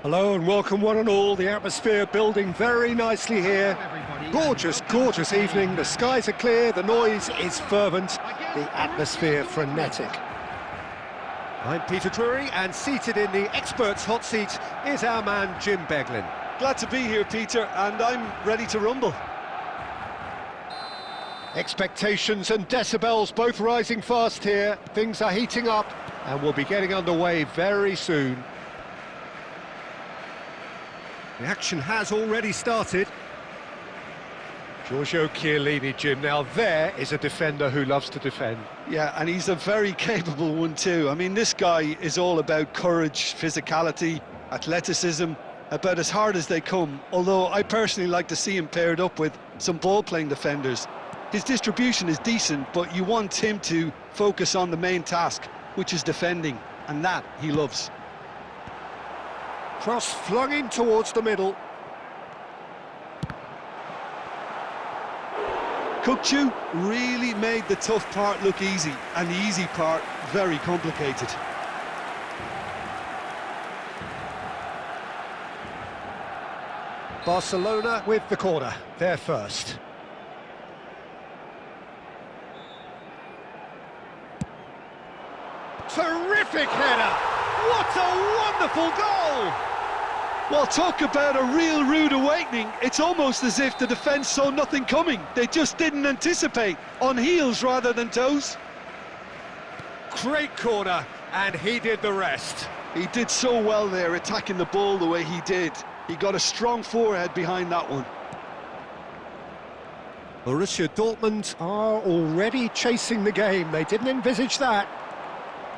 Hello and welcome one and all. The atmosphere building very nicely here. Gorgeous, gorgeous evening. The skies are clear, the noise is fervent, the atmosphere frenetic. I'm Peter Drury, and seated in the experts' hot seat is our man Jim Beglin. Glad to be here, Peter, and I'm ready to rumble. Expectations and decibels both rising fast here. Things are heating up and we'll be getting underway very soon. The action has already started. Giorgio Chiellini, Jim. Now there is a defender who loves to defend. Yeah, and he's a very capable one too. I mean, this guy is all about courage, physicality, athleticism, about as hard as they come, although I personally like to see him paired up with some ball-playing defenders. His distribution is decent, but you want him to focus on the main task, which is defending, and that he loves. Cross flung in towards the middle. Kukçu really made the tough part look easy, and the easy part very complicated. Barcelona with the corner, they're first. Terrific header! What a wonderful goal! Well, talk about a real rude awakening. It's almost as if the defence saw nothing coming. They just didn't anticipate, on heels rather than toes. Great corner, and he did the rest. He did so well there, attacking the ball the way he did. He got a strong forehead behind that one. Borussia Dortmund are already chasing the game. They didn't envisage that.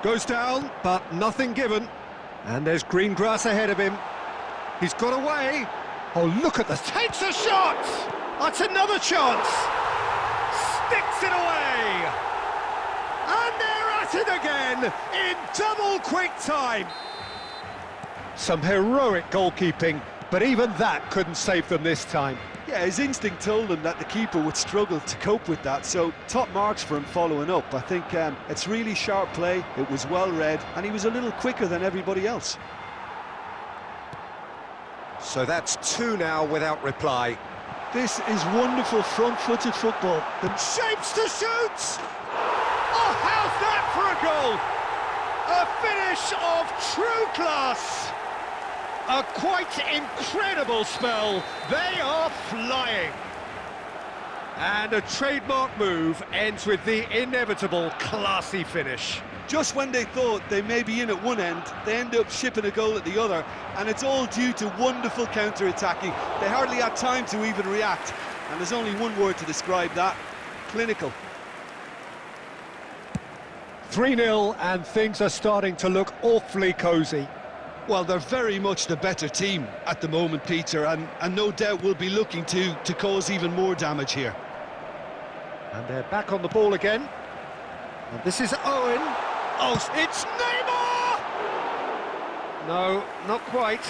Goes down, but nothing given. And there's green grass ahead of him. He's got away. Oh, look at this. Takes a shot! That's another chance. Sticks it away. And they're at it again in double quick time. Some heroic goalkeeping, but even that couldn't save them this time. Yeah, his instinct told him that the keeper would struggle to cope with that, so top marks for him following up. I think it's really sharp play, it was well read, and he was a little quicker than everybody else. So that's two now without reply. This is wonderful front-footed football. The shapes to shoot! Oh, how's that for a goal? A finish of true class! A quite incredible spell. They are flying. And a trademark move ends with the inevitable classy finish. Just when they thought they may be in at one end, they end up shipping a goal at the other, and it's all due to wonderful counter-attacking. They hardly had time to even react, and there's only one word to describe that: clinical. 3-0, and things are starting to look awfully cosy. Well, they're very much the better team at the moment, Peter, and no doubt will be looking to cause even more damage here. And they're back on the ball again. And this is Owen. Oh, it's Neymar! No, not quite.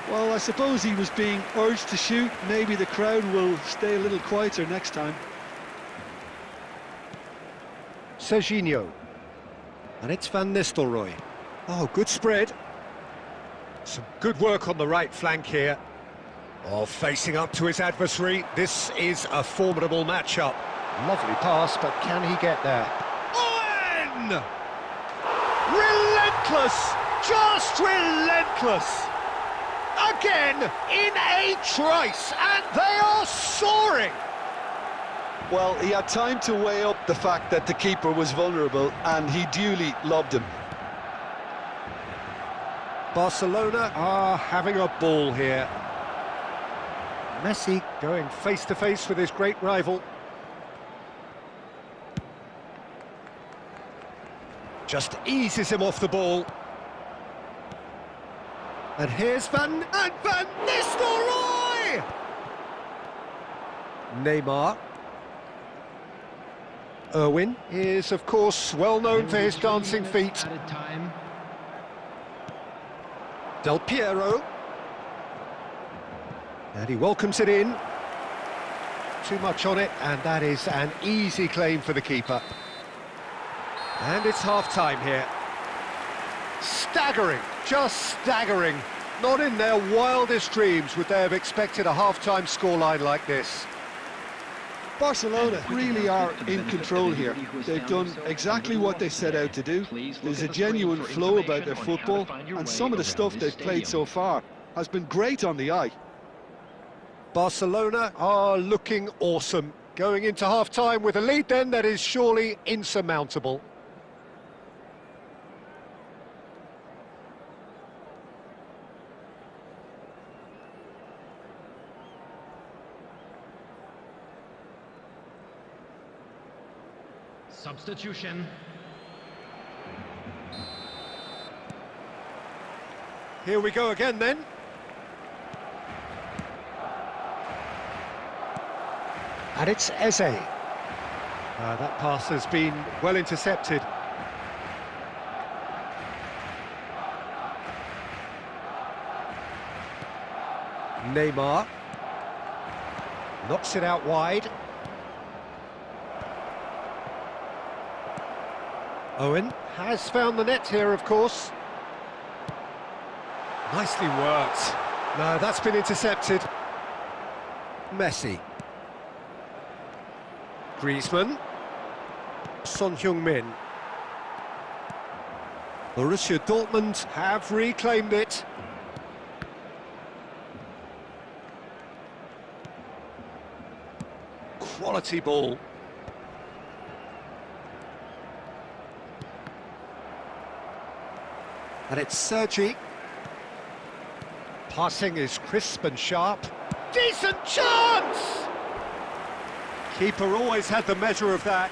Well, I suppose he was being urged to shoot. Maybe the crowd will stay a little quieter next time. Serginho. And it's Van Nistelrooy. Oh, good spread. Some good work on the right flank here. Oh, facing up to his adversary. This is a formidable matchup. Lovely pass, but can he get there? Owen! Relentless! Just relentless! Again, in a trice, and they are soaring! Well, he had time to weigh up the fact that the keeper was vulnerable, and he duly lobbed him. Barcelona are having a ball here. Messi going face-to-face with his great rival. Just eases him off the ball. And here's Van Nistelrooy! Neymar. Irwin is, of course, well known for his dancing feet. Del Piero. And he welcomes it in. Too much on it, and that is an easy claim for the keeper. And it's half-time here. Staggering, just staggering. Not in their wildest dreams would they have expected a half-time scoreline like this. Barcelona really are in control here. They've done exactly what they set out to do. There's a genuine flow about their football, and some of the stuff they've played so far has been great on the eye. Barcelona are looking awesome. Going into half-time with a lead then that is surely insurmountable. Substitution. Here we go again then. And it's Eze. That pass has been well intercepted. Neymar knocks it out wide. Owen has found the net here, of course. Nicely worked. No, that's been intercepted. Messi. Griezmann. Son Heung-min. Borussia Dortmund have reclaimed it. Quality ball. And it's Sergi. Passing is crisp and sharp. Decent chance! Keeper always had the measure of that.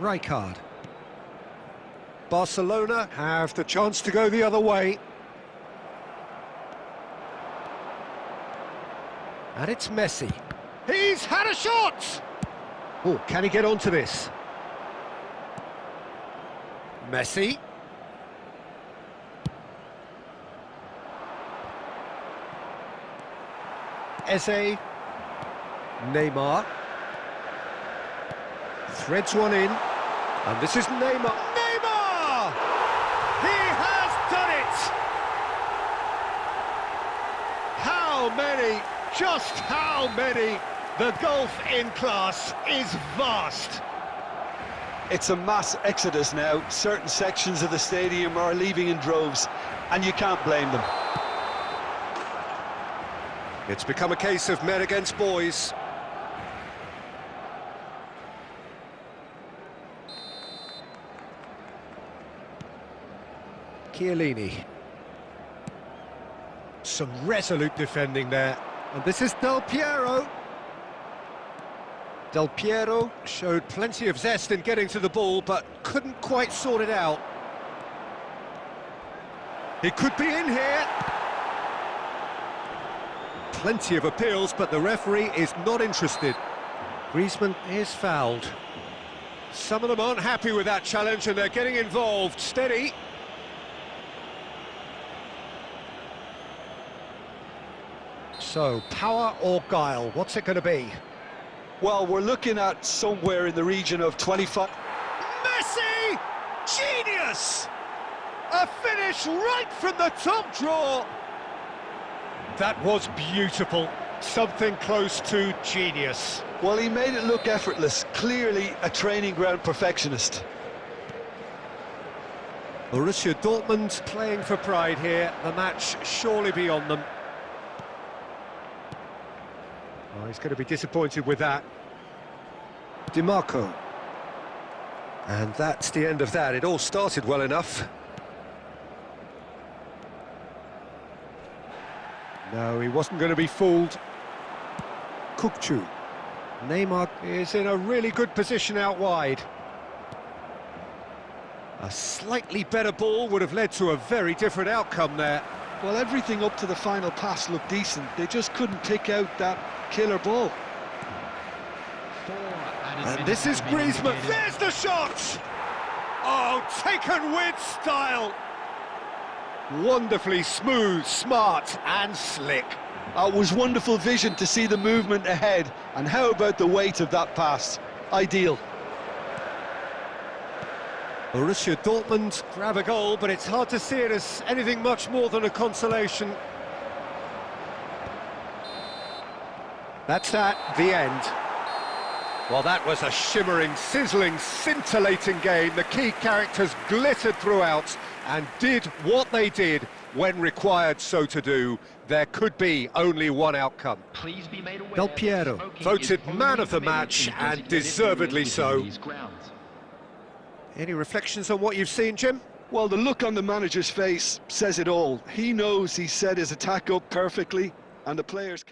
Rijkaard. Barcelona have the chance to go the other way. And it's Messi. He's had a shot! Oh, can he get onto this? Messi. Eze. Neymar. Threads one in. And this is Neymar. Neymar! He has done it! How many? Just how many? The gulf in class is vast. It's a mass exodus now. Certain sections of the stadium are leaving in droves, and you can't blame them. It's become a case of men against boys. Chiellini. Some resolute defending there. And this is Del Piero. Del Piero showed plenty of zest in getting to the ball, but couldn't quite sort it out. He could be in here. Plenty of appeals, but the referee is not interested. Griezmann is fouled. Some of them aren't happy with that challenge and they're getting involved. Steady. So, power or guile, what's it going to be? Well, we're looking at somewhere in the region of 25. Messi! Genius! A finish right from the top draw. That was beautiful. Something close to genius. Well, he made it look effortless. Clearly a training ground perfectionist. Borussia Dortmund playing for pride here. The match surely beyond them. Oh, he's going to be disappointed with that. Di Marco. And that's the end of that. It all started well enough. No, he wasn't going to be fooled. Kukçu. Neymar is in a really good position out wide. A slightly better ball would have led to a very different outcome there. Well, everything up to the final pass looked decent. They just couldn't pick out that killer ball. And this is Griezmann. There's the shot! Oh, taken with style! Wonderfully smooth, smart and slick. It was wonderful vision to see the movement ahead, and how about the weight of that pass? Ideal. Borussia Dortmund grab a goal, but it's hard to see it as anything much more than a consolation. That's at the end. Well, that was a shimmering, sizzling, scintillating game. The key characters glittered throughout and did what they did when required so to do. There could be only one outcome. Please be made aware Del Piero, voted man of the match, and deservedly so. Any reflections on what you've seen, Jim? Well, the look on the manager's face says it all. He knows he set his attack up perfectly, and the players...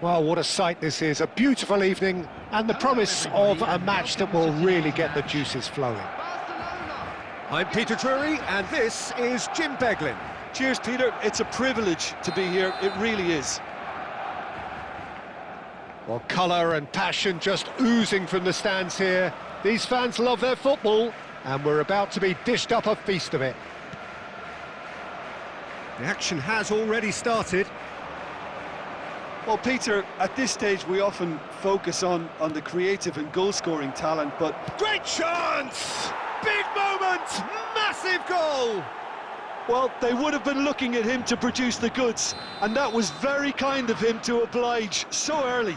Well, what a sight this is, a beautiful evening and the promise of a match that will really get the juices flowing. I'm Peter Drury and this is Jim Beglin. Cheers, Peter. It's a privilege to be here. It really is. Well, colour and passion just oozing from the stands here. These fans love their football and we're about to be dished up a feast of it. The action has already started. Well, Peter, at this stage we often focus on the creative and goal-scoring talent, but... Great chance! Big moment! Massive goal! Well, they would have been looking at him to produce the goods, and that was very kind of him to oblige so early.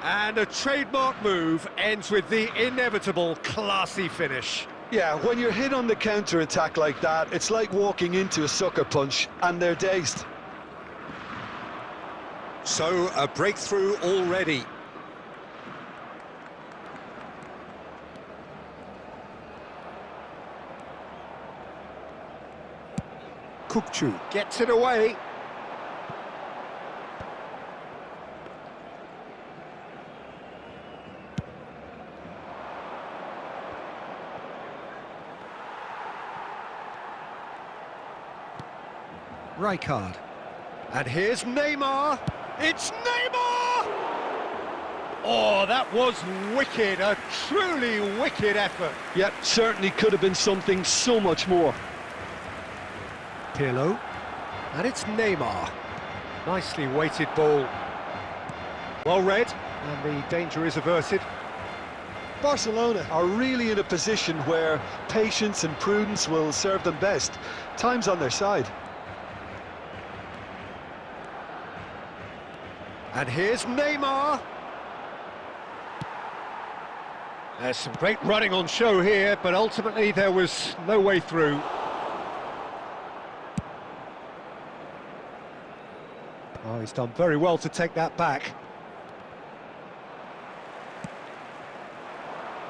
And a trademark move ends with the inevitable classy finish. Yeah, when you're hit on the counter-attack like that, it's like walking into a sucker punch, and they're dazed. So, a breakthrough already. Kukçu gets it away. Rijkaard. And here's Neymar. It's Neymar! Oh, that was wicked, a truly wicked effort. Yep, certainly could have been something so much more. Pirlo. And it's Neymar. Nicely weighted ball. Well read, and the danger is averted. Barcelona are really in a position where patience and prudence will serve them best. Time's on their side. And here's Neymar. There's some great running on show here, but ultimately there was no way through. Oh, he's done very well to take that back.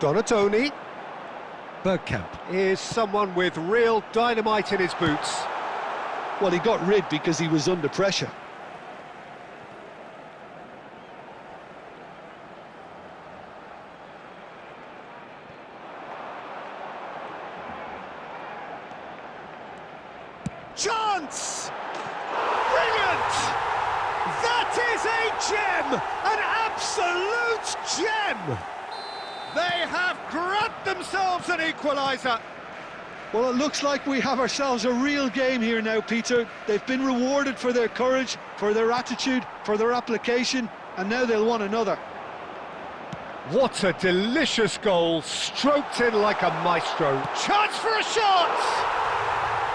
Donatoni. Bergkamp is someone with real dynamite in his boots. Well, he got rid because he was under pressure. Chance! Brilliant! That is a gem! An absolute gem! They have grabbed themselves an equaliser. Well, it looks like we have ourselves a real game here now, Peter. They've been rewarded for their courage, for their attitude, for their application, and now they'll want another. What a delicious goal, stroked in like a maestro. Chance for a shot!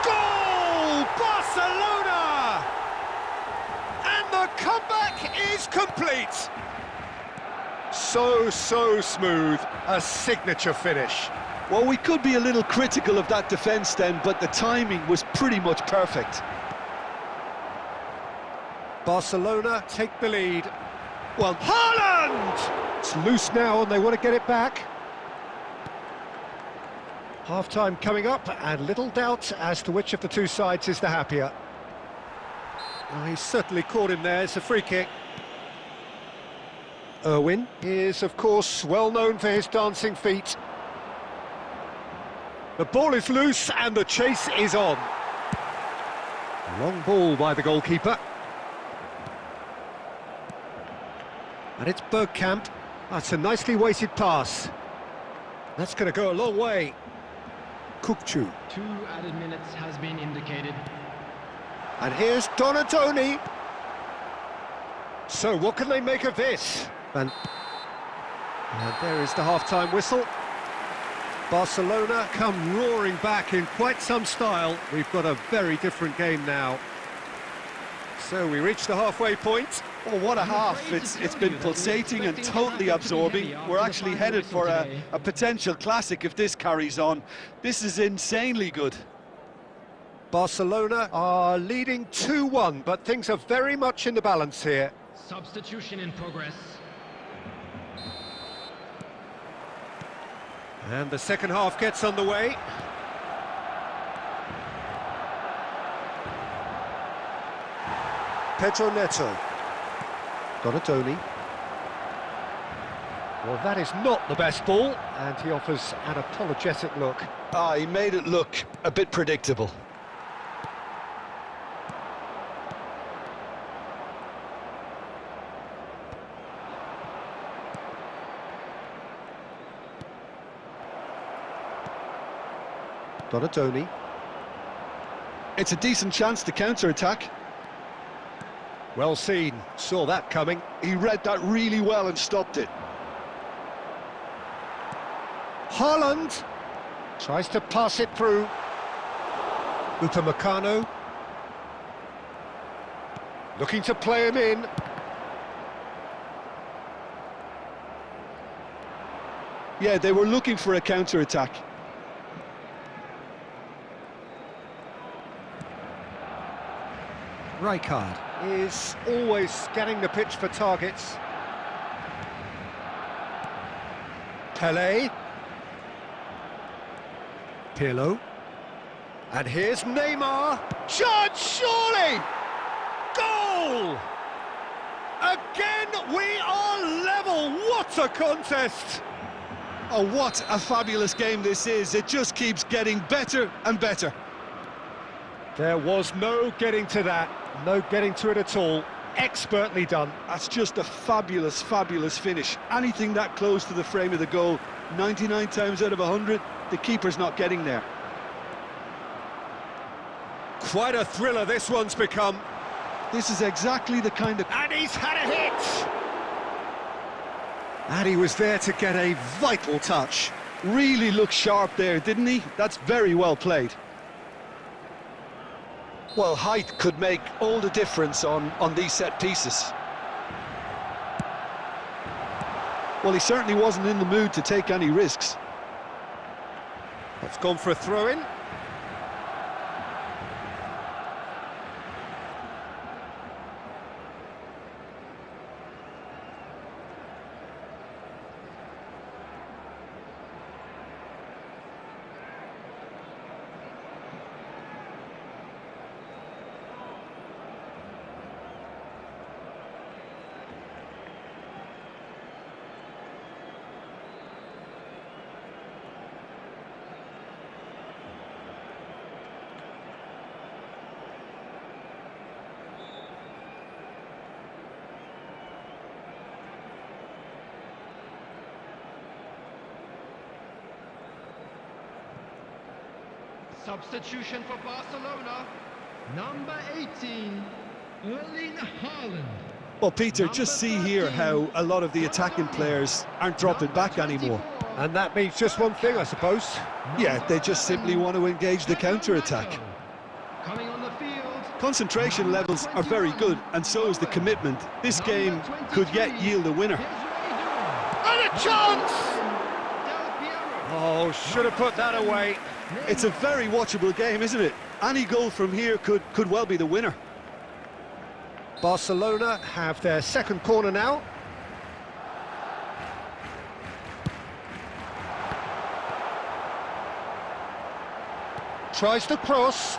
Goal! Barcelona! And the comeback is complete. So smooth, a signature finish. Well, we could be a little critical of that defence then, but the timing was pretty much perfect. Barcelona take the lead. Well, Haaland! It's loose now and they want to get it back. Half-time coming up and little doubt as to which of the two sides is the happier. Oh, he's certainly caught him there, it's a free kick. Irwin is, of course, well known for his dancing feet. The ball is loose and the chase is on. Long ball by the goalkeeper. And it's Bergkamp. That's a nicely weighted pass. That's going to go a long way. Kukçu. 2 added minutes has been indicated. And here's Donatoni. So what can they make of this? And there is the half-time whistle. Barcelona come roaring back in quite some style. We've got a very different game now. So we reach the halfway point. Oh, what a half. It's been pulsating and totally absorbing. We're actually headed for a potential classic if this carries on. This is insanely good. Barcelona are leading 2-1, but things are very much in the balance here. Substitution in progress. And the second half gets underway. Pedro Neto. Donatoni. Well, that is not the best ball, and he offers an apologetic look. Ah, he made it look a bit predictable. Donatoni. It's a decent chance to counter-attack. Well seen, saw that coming. He read that really well and stopped it. Haaland tries to pass it through. Upamecano looking to play him in. Yeah, they were looking for a counter-attack. Rijkaard is always scanning the pitch for targets. Pelé. Pirlo. And here's Neymar. Chance, surely! Goal! Again, we are level. What a contest! Oh, what a fabulous game this is. It just keeps getting better and better. There was no getting to that. No getting to it at all. Expertly done. That's just a fabulous, fabulous finish. Anything that close to the frame of the goal, 99 times out of 100, the keeper's not getting there. Quite a thriller this one's become. This is exactly the kind of... And he's had a hit! And he was there to get a vital touch. Really looked sharp there, didn't he? That's very well played. Well, height could make all the difference on these set pieces. Well, he certainly wasn't in the mood to take any risks. It's gone for a throw-in. Substitution for Barcelona, number 18, Erling Haaland. Well, Peter, just see here how a lot of the attacking players aren't dropping back anymore. And that means just one thing, I suppose. Yeah, they just simply want to engage the counter-attack. Coming on the field. Concentration levels are very good, and so is the commitment. This game could yet yield a winner. And a chance! Oh, should have put that away. It's a very watchable game, isn't it? Any goal from here could well be the winner. Barcelona have their second corner now. Tries to cross.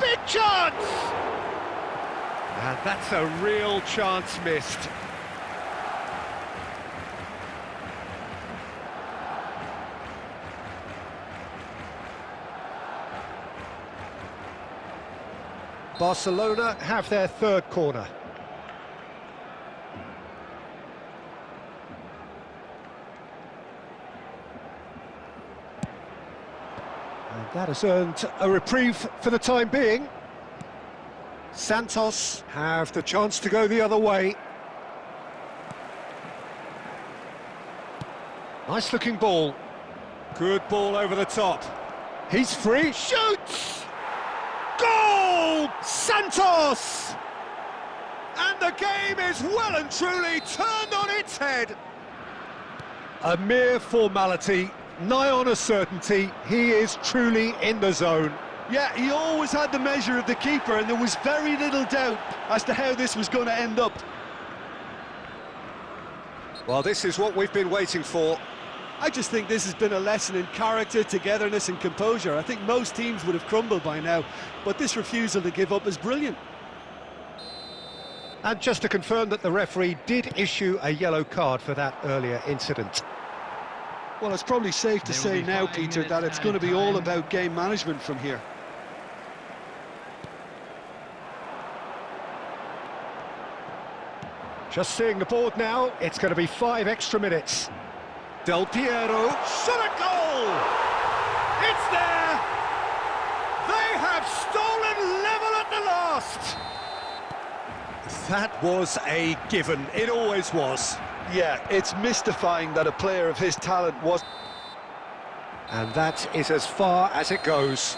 Big chance! And that's a real chance missed. Barcelona have their third corner. And that has earned a reprieve for the time being. Santos have the chance to go the other way. Nice looking ball. Good ball over the top. He's free, shoots! Goal! Santos! And the game is well and truly turned on its head. A mere formality, nigh on a certainty. He is truly in the zone. Yeah, he always had the measure of the keeper, and there was very little doubt as to how this was going to end up. Well, this is what we've been waiting for. I just think this has been a lesson in character, togetherness and composure. I think most teams would have crumbled by now, but this refusal to give up is brilliant. And just to confirm that the referee did issue a yellow card for that earlier incident. Well, it's probably safe to say now, Peter, that it's going to be all about game management from here. Just seeing the board now, it's going to be 5 extra minutes. Del Piero, shot a goal! It's there! They have stolen level at the last! That was a given. It always was. Yeah, it's mystifying that a player of his talent was... And that is as far as it goes.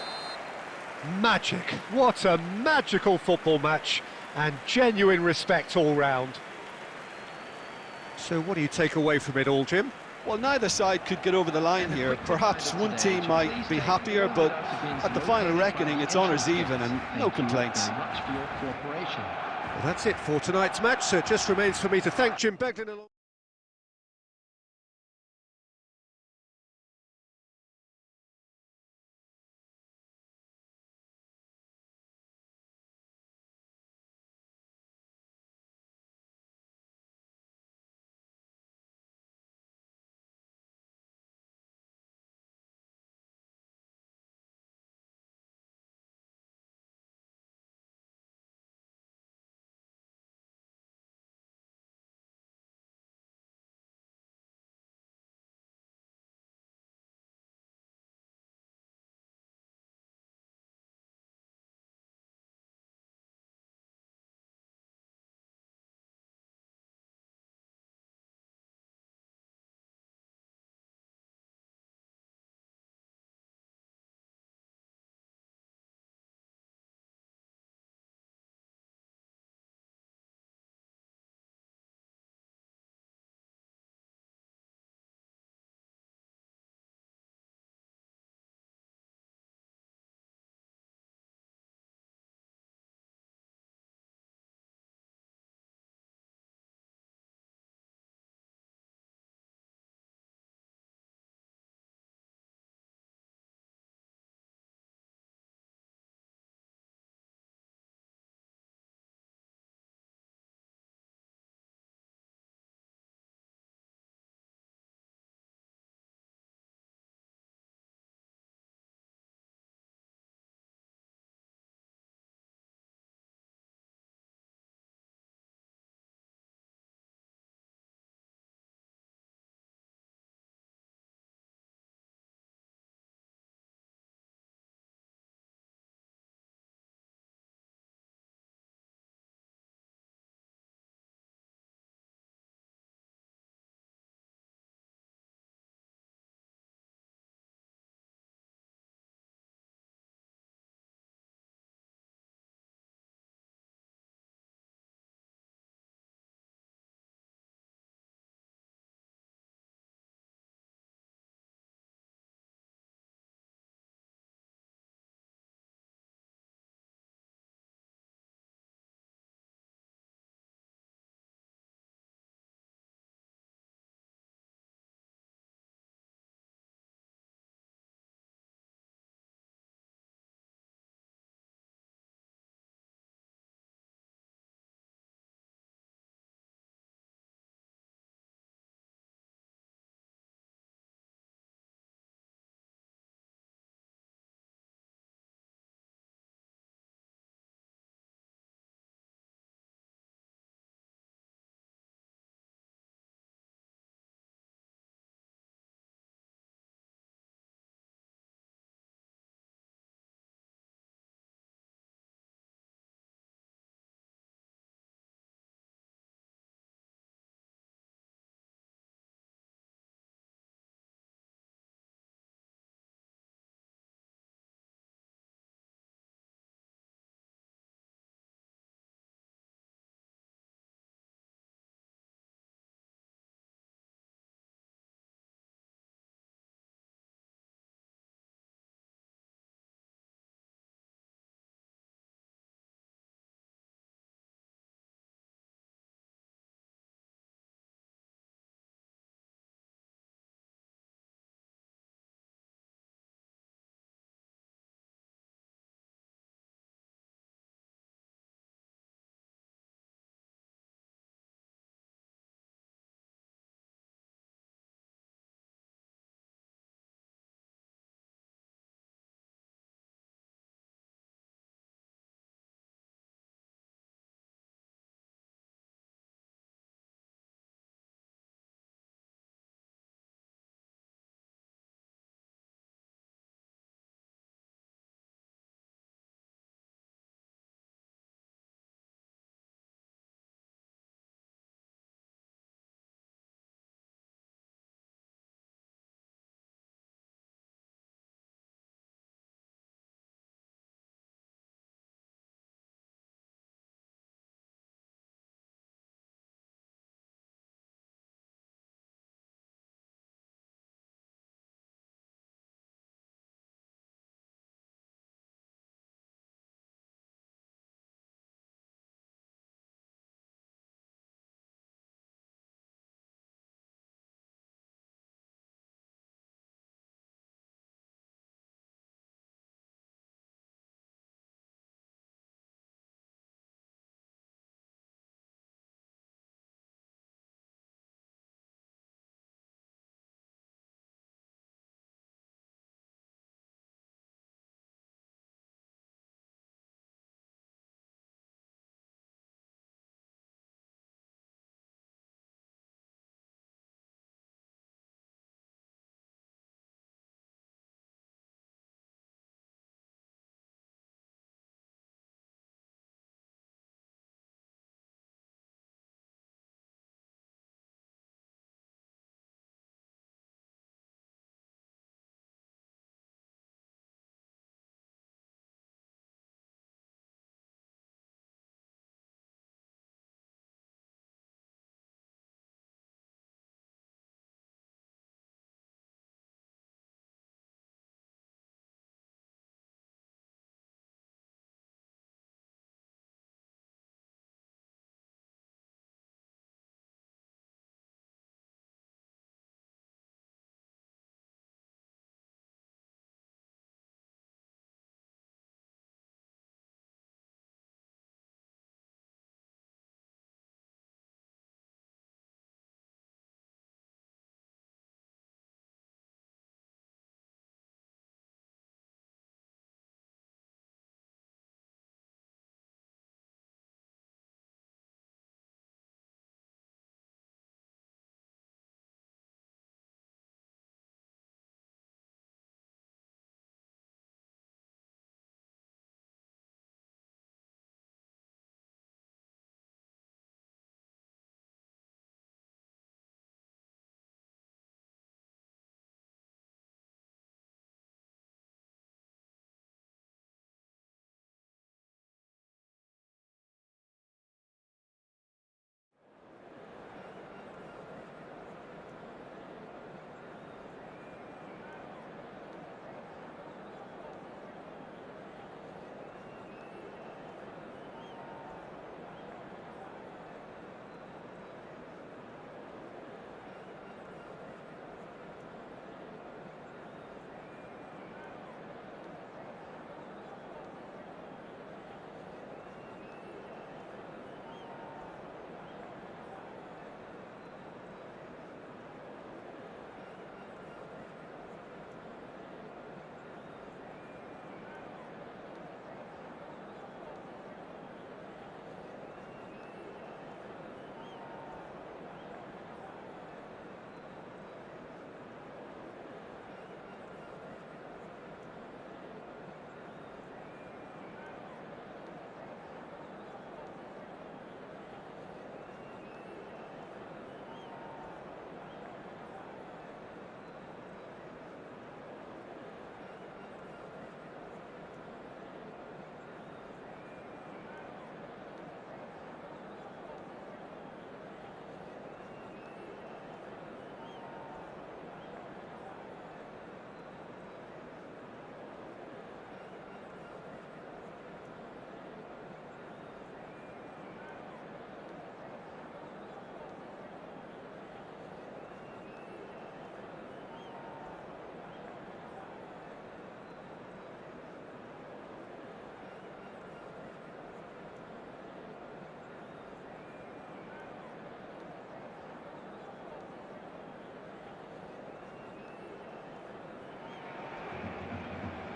Magic. What a magical football match. And genuine respect all round. So what do you take away from it all, Jim? Well, neither side could get over the line here. Perhaps one team might be happier, but at the final reckoning, it's honours even and no complaints. Well, that's it for tonight's match, so it just remains for me to thank Jim Beglin.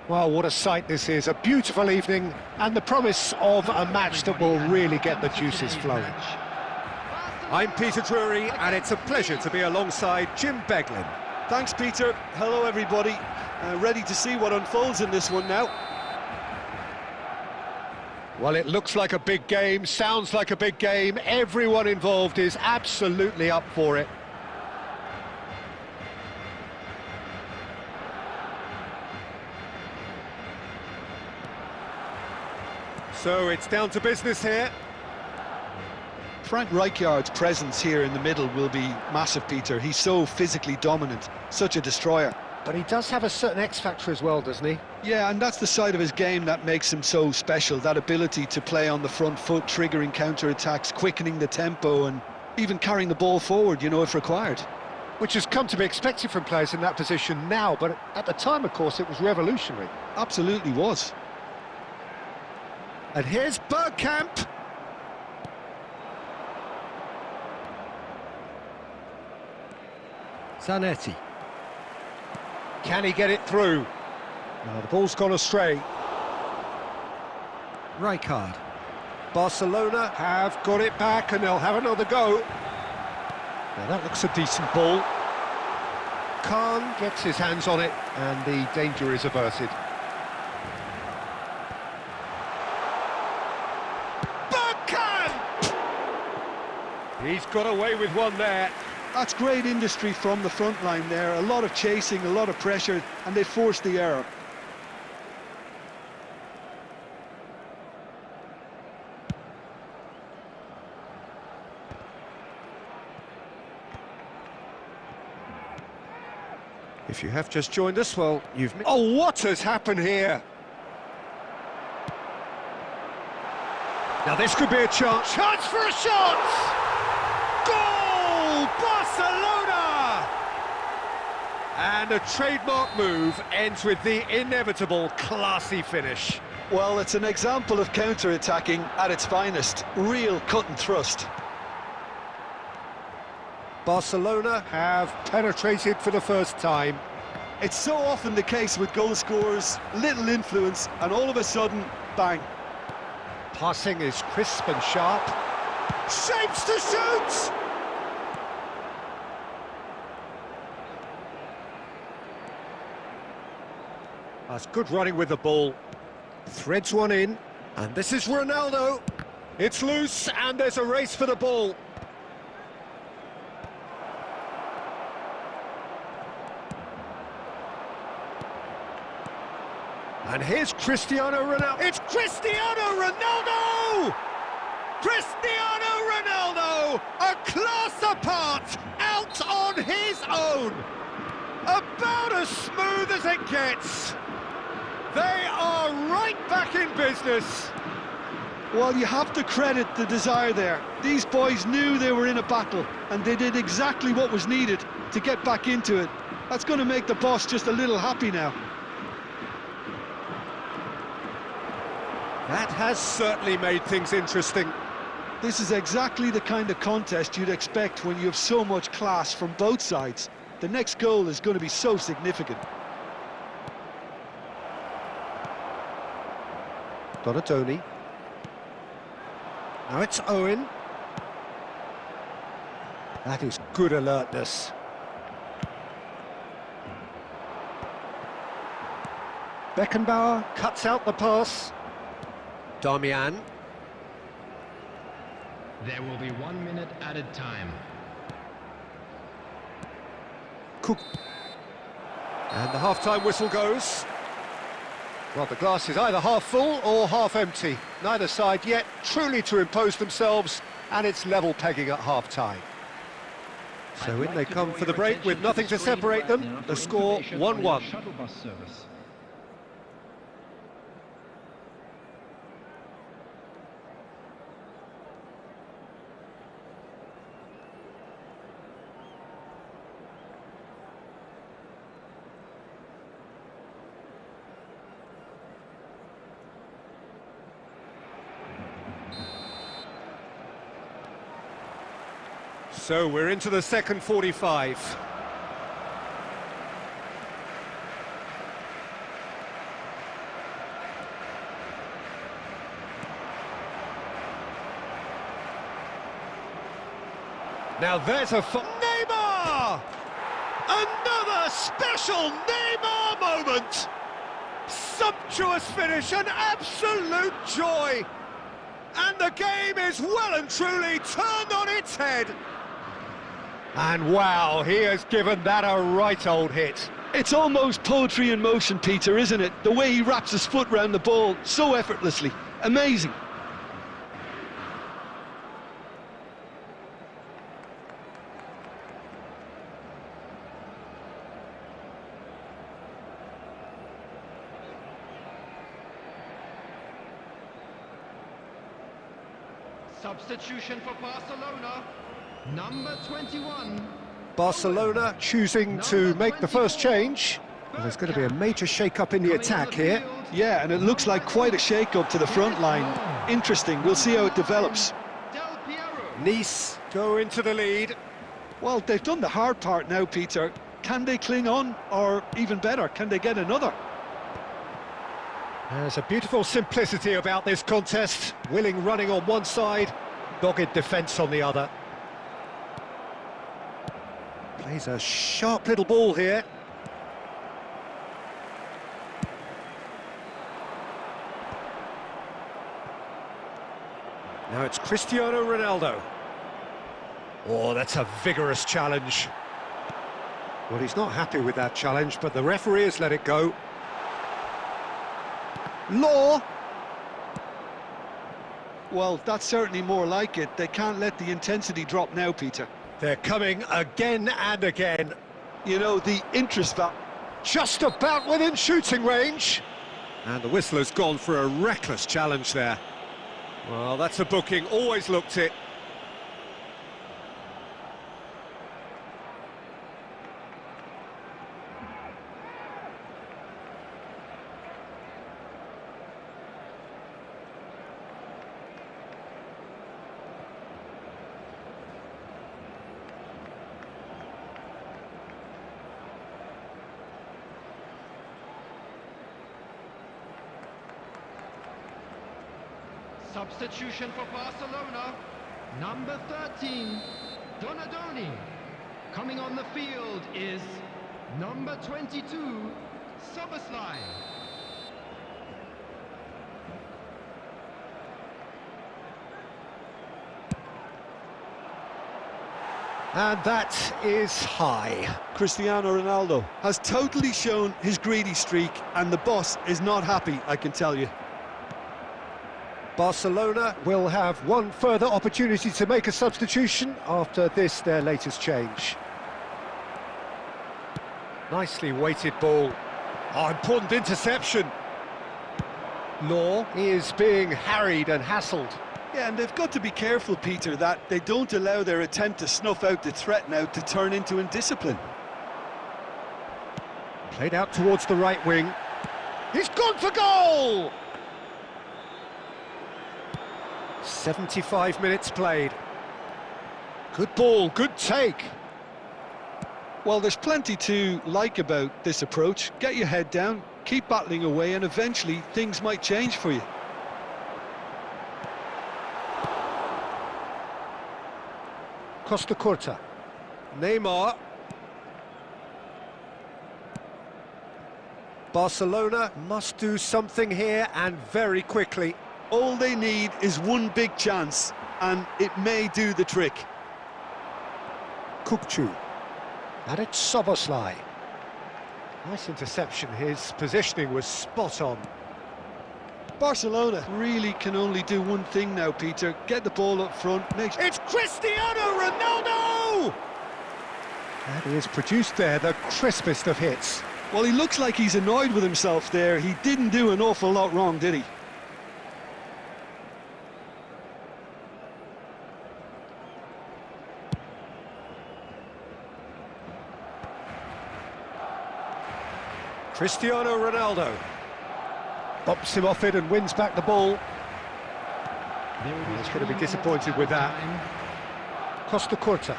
Well, what a sight this is, a beautiful evening, and the promise of a match that will really get the juices flowing. I'm Peter Drury, and it's a pleasure to be alongside Jim Beglin. Thanks, Peter. Hello, everybody. Ready to see what unfolds in this one now. Well, it looks like a big game, sounds like a big game. Everyone involved is absolutely up for it. So it's down to business here. Frank Rijkaard's presence here in the middle will be massive, Peter. He's so physically dominant, such a destroyer. But he does have a certain X-factor as well, doesn't he? Yeah, and that's the side of his game that makes him so special, that ability to play on the front foot, triggering counter-attacks, quickening the tempo, and even carrying the ball forward, you know, if required. Which has come to be expected from players in that position now, but at the time, of course, it was revolutionary. Absolutely was. And here's Bergkamp. Zanetti. Can he get it through? No, the ball's gone astray. Rijkaard. Barcelona have got it back and they'll have another go. Now that looks a decent ball. Khan gets his hands on it and the danger is averted. Bergkamp! He's got away with one there. That's great industry from the front line there. A lot of chasing, a lot of pressure, and they forced the error. If you have just joined us, well, you've... Oh, what has happened here? Now this could be a chance. Chance for a shot! Goal! Barcelona! And a trademark move ends with the inevitable classy finish. Well, it's an example of counter-attacking at its finest. Real cut and thrust. Barcelona have penetrated for the first time. It's so often the case with goal scorers, little influence, and all of a sudden, bang. Passing is crisp and sharp. Shapes to shoot! That's good running with the ball. Threads one in, and this is Ronaldo. It's loose, and there's a race for the ball. And here's Cristiano Ronaldo. It's Cristiano Ronaldo! Cristiano Ronaldo, a class apart, out on his own. About as smooth as it gets. They are right back in business. Well, you have to credit the desire there. These boys knew they were in a battle, and they did exactly what was needed to get back into it. That's going to make the boss just a little happy now. That has certainly made things interesting. This is exactly the kind of contest you'd expect when you have so much class from both sides. The next goal is going to be so significant. Donatoni. Now it's Owen. That is good alertness. Beckenbauer cuts out the pass. Darmian. There will be 1 minute added time. Cook. And the half-time whistle goes. Well, the glass is either half full or half empty. Neither side yet truly to impose themselves, and it's level pegging at half-time. So in they come for the break with nothing to separate them. The score 1-1. So we're into the second 45. Now there's a... Neymar! Another special Neymar moment! Sumptuous finish, an absolute joy! And the game is well and truly turned on its head. And wow, he has given that a right old hit. It's almost poetry in motion, Peter, isn't it? The way he wraps his foot round the ball so effortlessly. Amazing. Substitution for Barcelona, number 21. Barcelona choosing to make the first change. Well, there's going to be a major shake-up in the attack here. Yeah, and it looks like quite a shake-up to the front line. Interesting, we'll see how it develops. Nice go into the lead. Well, they've done the hard part now, Peter. Can they cling on, or even better, can they get another? There's a beautiful simplicity about this contest. Willing running on one side, dogged defence on the other. Plays a sharp little ball here. Now it's Cristiano Ronaldo. Oh, that's a vigorous challenge. Well, he's not happy with that challenge, but the referee has let it go. Law. Well, that's certainly more like it. They can't let the intensity drop now, Peter. They're coming again and again. You know, the interest value... Just about within shooting range. And the whistle has gone for a reckless challenge there. Well, that's a booking, always looked it. Substitution for Barcelona, number 13, Donadoni. Coming on the field is number 22, Soboslai. And that is high. Cristiano Ronaldo has totally shown his greedy streak, and the boss is not happy, I can tell you. Barcelona will have one further opportunity to make a substitution after this, their latest change. Nicely weighted ball. Oh, important interception. Law is being harried and hassled. Yeah, and they've got to be careful, Peter, that they don't allow their attempt to snuff out the threat now to turn into indiscipline. Played out towards the right wing. He's gone for goal! 75 minutes played. Good ball, good take. Well, there's plenty to like about this approach. Get your head down, keep battling away, and eventually things might change for you. Costa Curta. Neymar. Barcelona must do something here, and very quickly. All they need is one big chance, and it may do the trick. Kukçu. And it's Soboslai. Nice interception, his positioning was spot on. Barcelona really can only do one thing now, Peter. Get the ball up front. It's Cristiano Ronaldo! And he has produced there the crispest of hits. Well, he looks like he's annoyed with himself there. He didn't do an awful lot wrong, did he? Cristiano Ronaldo bumps him off it and wins back the ball. He's going to be disappointed with that. Costa Curta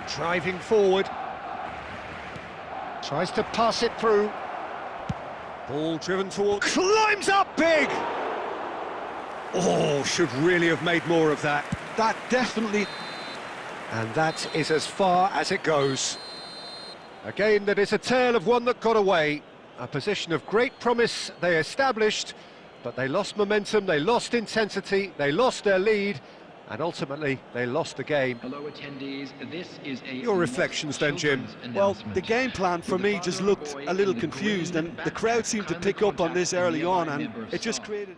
driving forward, tries to pass it through. Ball driven toward, climbs up big. Oh, should really have made more of that. That definitely... And that is as far as it goes. A game that is a tale of one that got away. A position of great promise they established, but they lost momentum, they lost intensity, they lost their lead, and ultimately they lost the game. Hello attendees, this is a Your reflections then, Jim? Well, the game plan for me just looked a little confused, and the crowd seemed to pick up on this early on, and it just created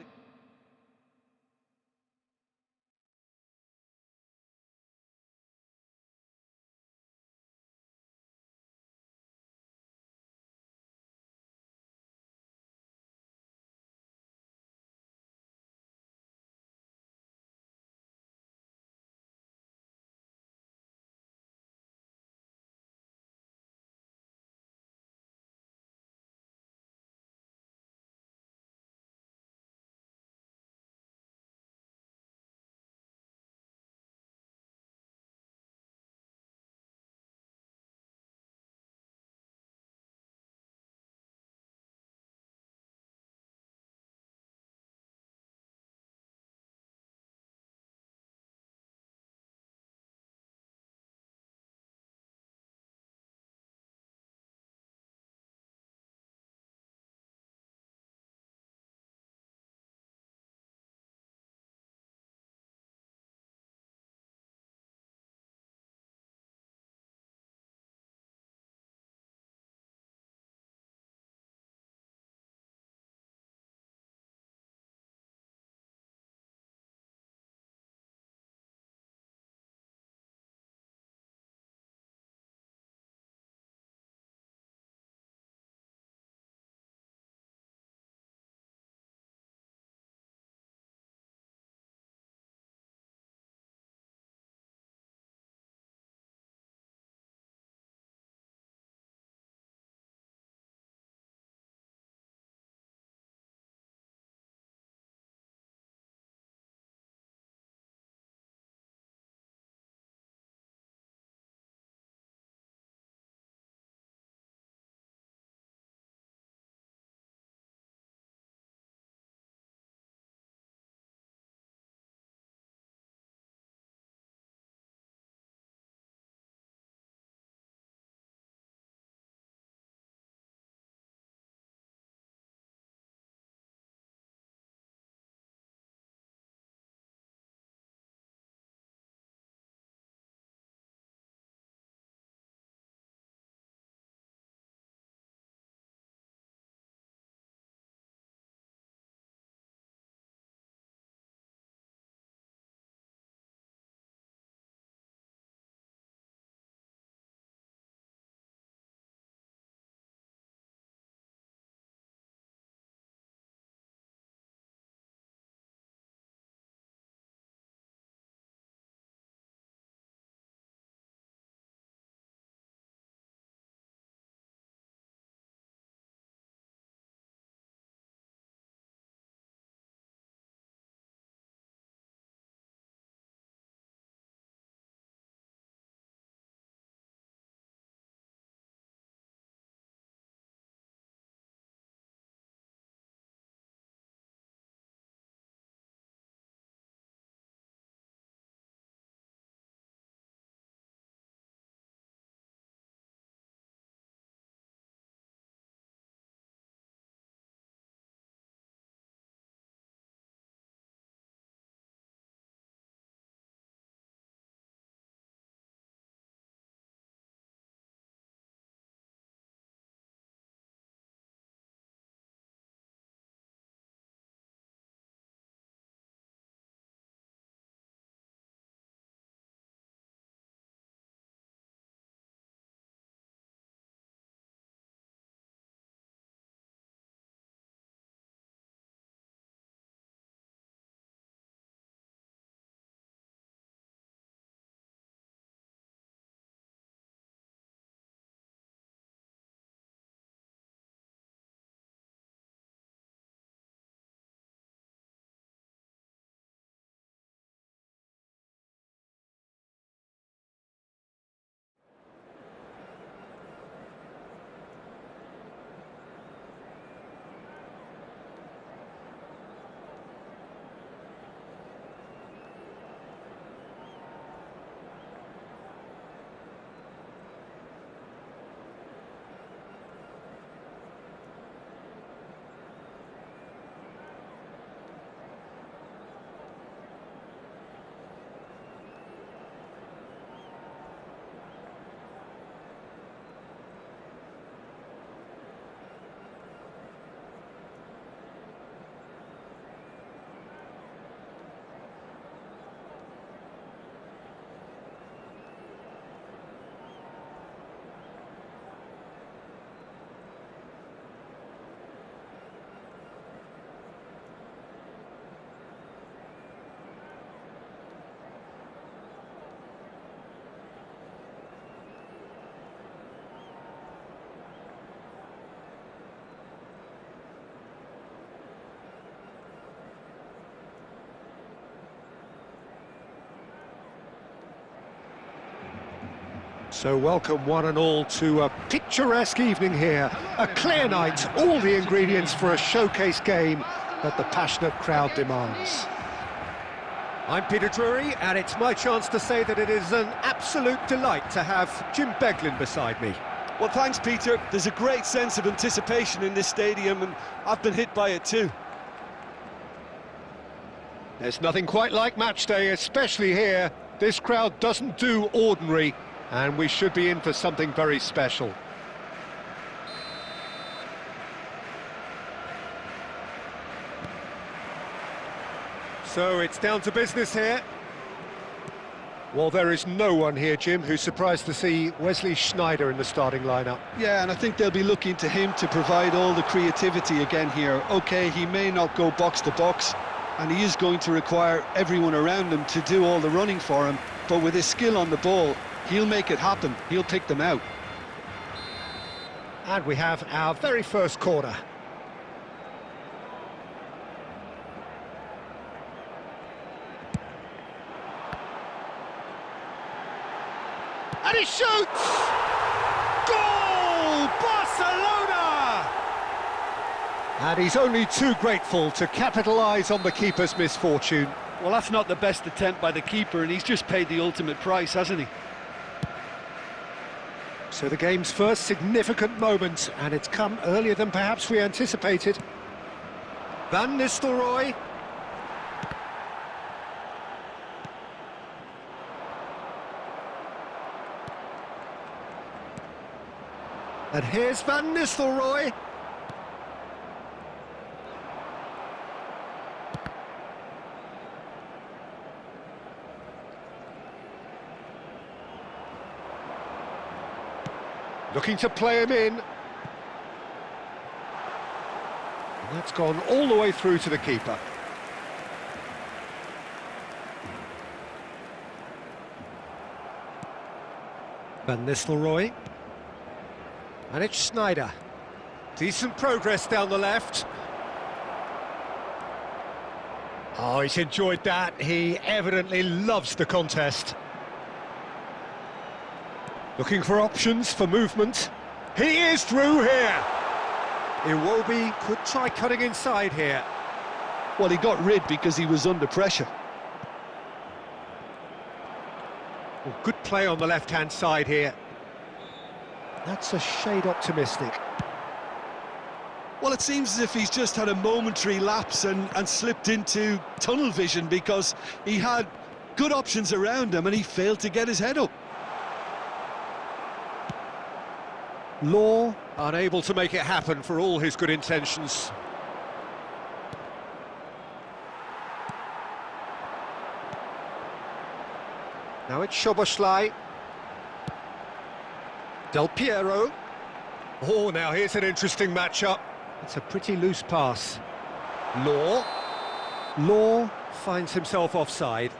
So welcome one and all to a picturesque evening here. A clear night, all the ingredients for a showcase game that the passionate crowd demands. I'm Peter Drury, and it's my chance to say that it is an absolute delight to have Jim Beglin beside me. Well, thanks, Peter. There's a great sense of anticipation in this stadium, and I've been hit by it too. There's nothing quite like match day, especially here. This crowd doesn't do ordinary, and we should be in for something very special. So it's down to business here. Well, there is no one here, Jim, who's surprised to see Wesley Sneijder in the starting lineup. Yeah, and I think they'll be looking to him to provide all the creativity again here. OK, he may not go box to box, and he is going to require everyone around him to do all the running for him, but with his skill on the ball, he'll make it happen. He'll pick them out. And we have our very first corner. And he shoots! Goal! Barcelona! And he's only too grateful to capitalise on the keeper's misfortune. Well, that's not the best attempt by the keeper, and he's just paid the ultimate price, hasn't he? So the game's first significant moment, and it's come earlier than perhaps we anticipated. Van Nistelrooy. And here's Van Nistelrooy. Looking to play him in. And that's gone all the way through to the keeper. Van Nistelrooy. And it's Sneijder. Decent progress down the left. Oh, he's enjoyed that. He evidently loves the contest. Looking for options for movement. He is through here. Iwobi could try cutting inside here. Well, he got rid because he was under pressure. Well, good play on the left-hand side here. That's a shade optimistic. Well, it seems as if he's just had a momentary lapse and slipped into tunnel vision, because he had good options around him and he failed to get his head up. Law unable to make it happen for all his good intentions. Now it's Szoboszlai. Del Piero. Oh, now here's an interesting matchup. It's a pretty loose pass. Law. Law finds himself offside.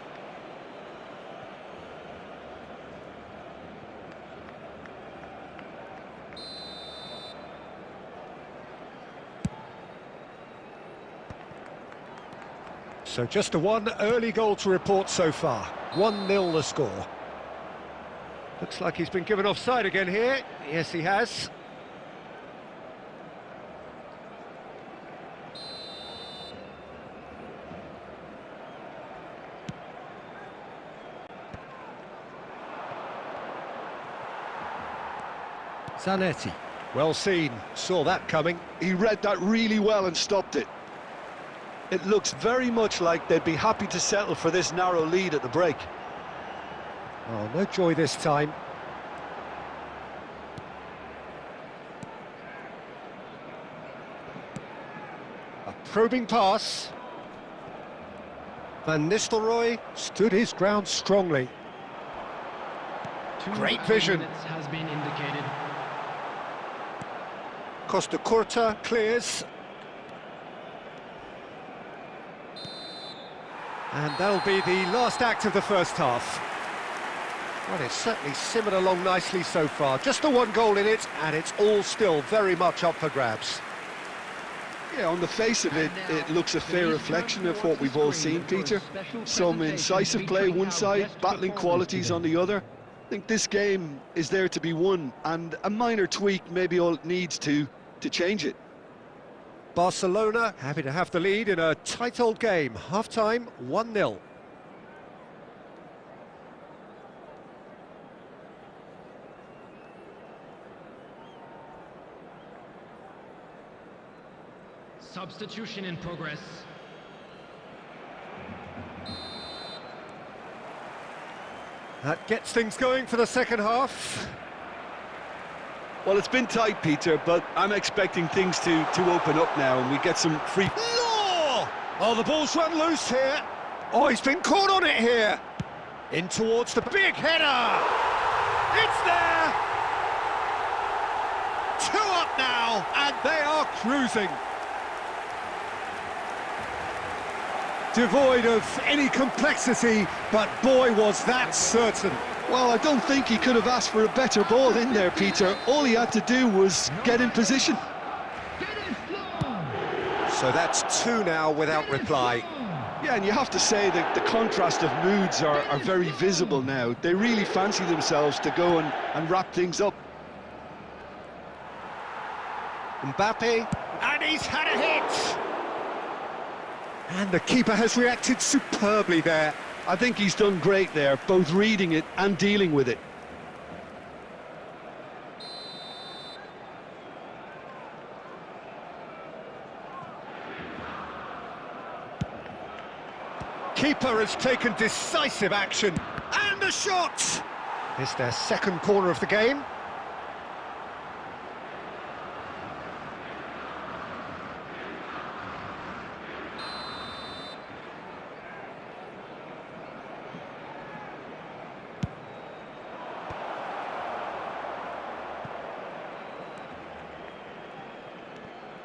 So just the one early goal to report so far. 1-0 the score. Looks like he's been given offside again here. Yes, he has. Zanetti. Well seen. Saw that coming. He read that really well and stopped it. It looks very much like they'd be happy to settle for this narrow lead at the break. Oh, no joy this time. A probing pass. Van Nistelrooy stood his ground strongly. Great vision. Has been indicated. Costa Curta clears. And that'll be the last act of the first half. Well, it's certainly simmered along nicely so far. Just the one goal in it, and it's all still very much up for grabs. Yeah, on the face of it, it looks a fair reflection of what we've all seen, Peter. Some incisive play one side, battling qualities on the other. I think this game is there to be won, and a minor tweak maybe all it needs to change it. Barcelona happy to have the lead in a tight old game. Half-time, 1-0. Substitution in progress. That gets things going for the second half. Well, it's been tight, Peter, but I'm expecting things to open up now, and we get some free... Law! Oh, the ball's run loose here. Oh, he's been caught on it here. In towards the big header. It's there. 2 up now, and they are cruising. Devoid of any complexity, but boy, was that certain. Well, I don't think he could have asked for a better ball in there, Peter. All he had to do was get in position. So that's 2 now without reply. Yeah, and you have to say that the contrast of moods are very visible now. They really fancy themselves to go and wrap things up. Mbappe, and he's had a hit! And the keeper has reacted superbly there. I think he's done great there, both reading it and dealing with it. Keeper has taken decisive action. And a shot! It's their second corner of the game.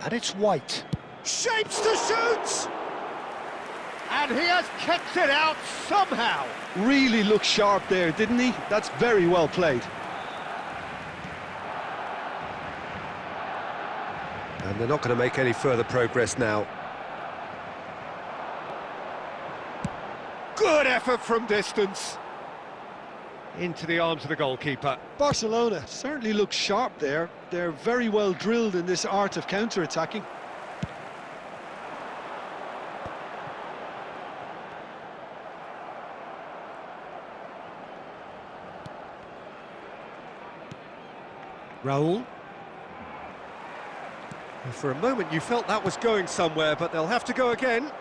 And it's White. Shapes to shoot! And he has kept it out somehow. Really looked sharp there, didn't he? That's very well played. And they're not going to make any further progress now. Good effort from distance. Into the arms of the goalkeeper. Barcelona certainly looks sharp there. They're very well drilled in this art of counter-attacking. Raul. For a moment you felt that was going somewhere, but they'll have to go again.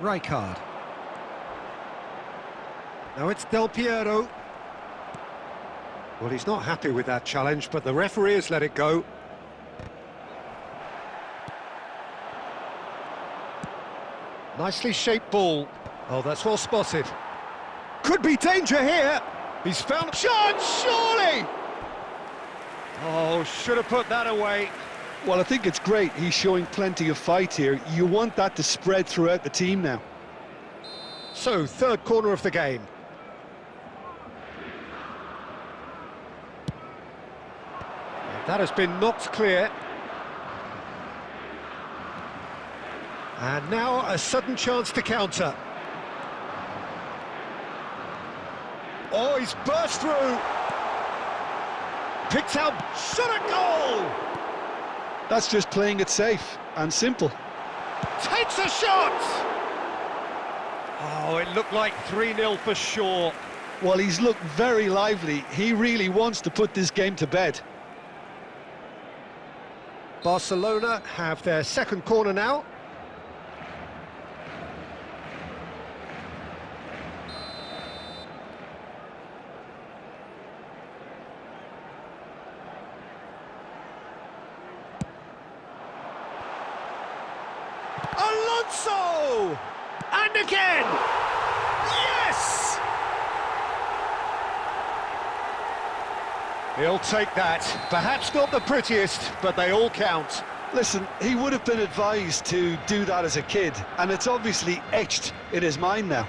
Rijkaard. Now it's Del Piero. Well, he's not happy with that challenge, but the referee has let it go. Nicely shaped ball. Oh, that's well spotted. Could be danger here. He's found a chance, surely! Oh, should have put that away. Well, I think it's great. He's showing plenty of fight here. You want that to spread throughout the team now. So, third corner of the game. That has been knocked clear. And now a sudden chance to counter. Oh, he's burst through. Picked out, shot a goal! That's just playing it safe and simple. Takes a shot! Oh, it looked like 3-0 for sure. Well, he's looked very lively. He really wants to put this game to bed. Barcelona have their second corner now. Alonso! And again! Yes! He'll take that. Perhaps not the prettiest, but they all count. Listen, he would have been advised to do that as a kid, and it's obviously etched in his mind now.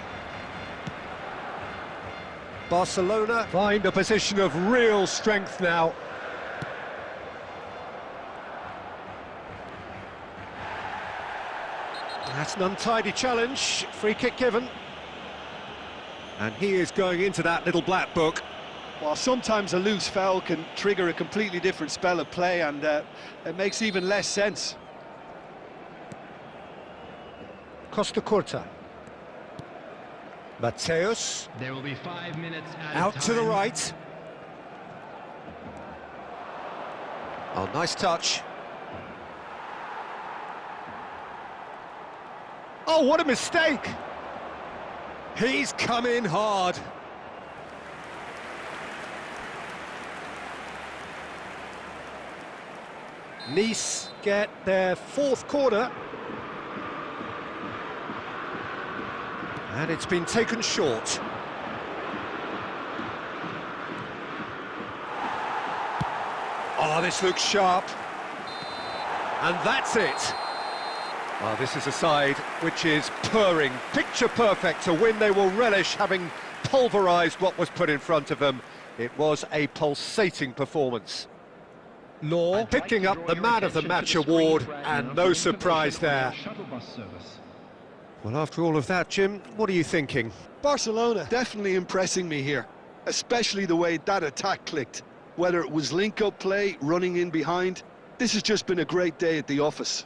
Barcelona find a position of real strength now. That's an untidy challenge, free kick given. And he is going into that little black book. Well, sometimes a loose foul can trigger a completely different spell of play, and it makes even less sense. Costa Curta. Mateus. There will be 5 minutes Out to the right. Oh, nice touch. Oh, what a mistake! He's come in hard. Nice get their 4th corner. And it's been taken short. Oh, this looks sharp. And that's it. Well, this is a side which is purring, picture perfect, a win they will relish, having pulverised what was put in front of them. It was a pulsating performance. Law picking up the Man of the Match award, and no surprise there. Well, after all of that, Jim, what are you thinking? Barcelona definitely impressing me here, especially the way that attack clicked. Whether it was link-up play, running in behind, this has just been a great day at the office.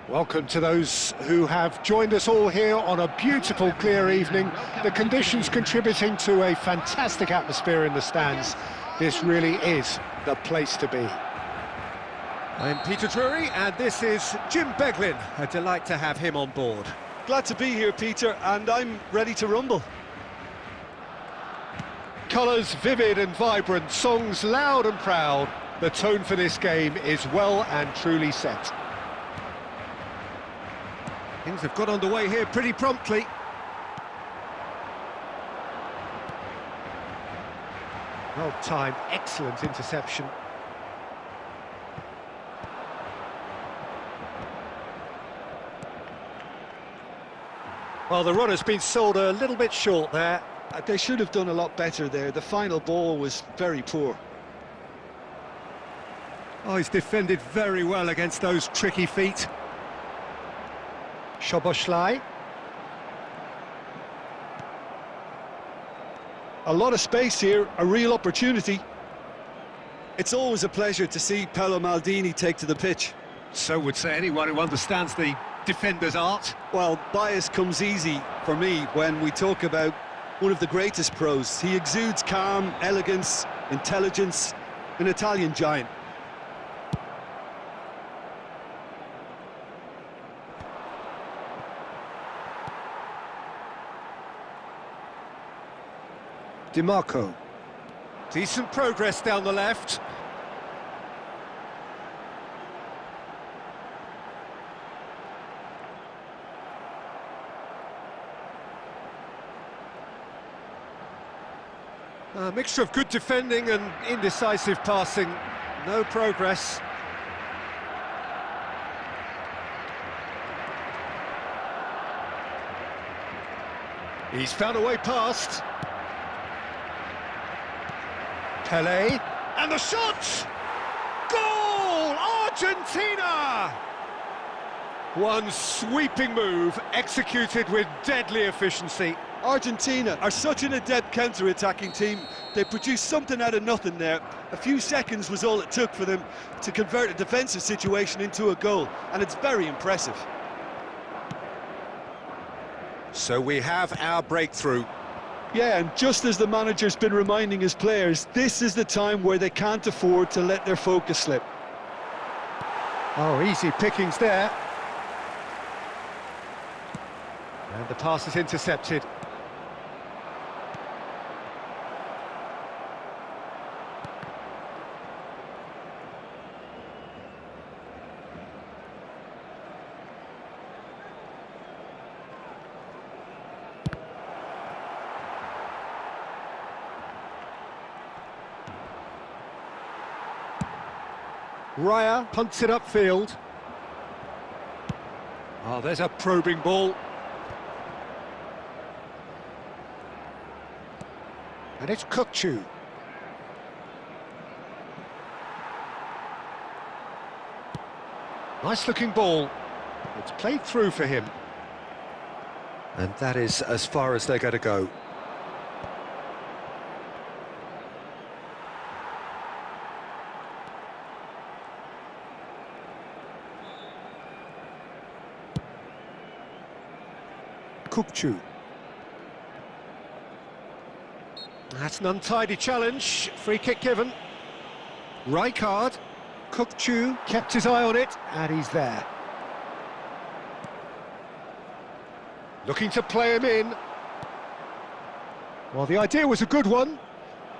Welcome to those who have joined us all here on a beautiful, clear evening. The conditions contributing to a fantastic atmosphere in the stands. This really is the place to be. I'm Peter Drury, and this is Jim Beglin. A delight to have him on board. Glad to be here, Peter, and I'm ready to rumble. Colours vivid and vibrant, songs loud and proud. The tone for this game is well and truly set. Things have got underway here pretty promptly. Well timed, excellent interception. Well, the run has been sold a little bit short there. They should have done a lot better there. The final ball was very poor. Oh, he's defended very well against those tricky feet. Szoboszlai. A lot of space here, a real opportunity. It's always a pleasure to see Paolo Maldini take to the pitch. So would say anyone who understands the defender's art. Well, bias comes easy for me when we talk about one of the greatest pros. He exudes calm, elegance, intelligence, an Italian giant. DiMarco. Decent progress down the left. A mixture of good defending and indecisive passing. No progress. He's found a way past. Pelé, and the shot! Goal! Argentina! One sweeping move, executed with deadly efficiency. Argentina are such an adept counter-attacking team. They produced something out of nothing there. A few seconds was all it took for them to convert a defensive situation into a goal, and it's very impressive. So we have our breakthrough. Yeah, and just as the manager's been reminding his players, this is the time where they can't afford to let their focus slip. Oh, easy pickings there. And the pass is intercepted. Raya punts it upfield. Oh, there's a probing ball. And it's Kukçu. Nice looking ball. It's played through for him. And that is as far as they're going to go. Kukçu. That's an untidy challenge. Free kick given. Rijkaard. Kukçu kept his eye on it, and he's there. Looking to play him in. Well, the idea was a good one.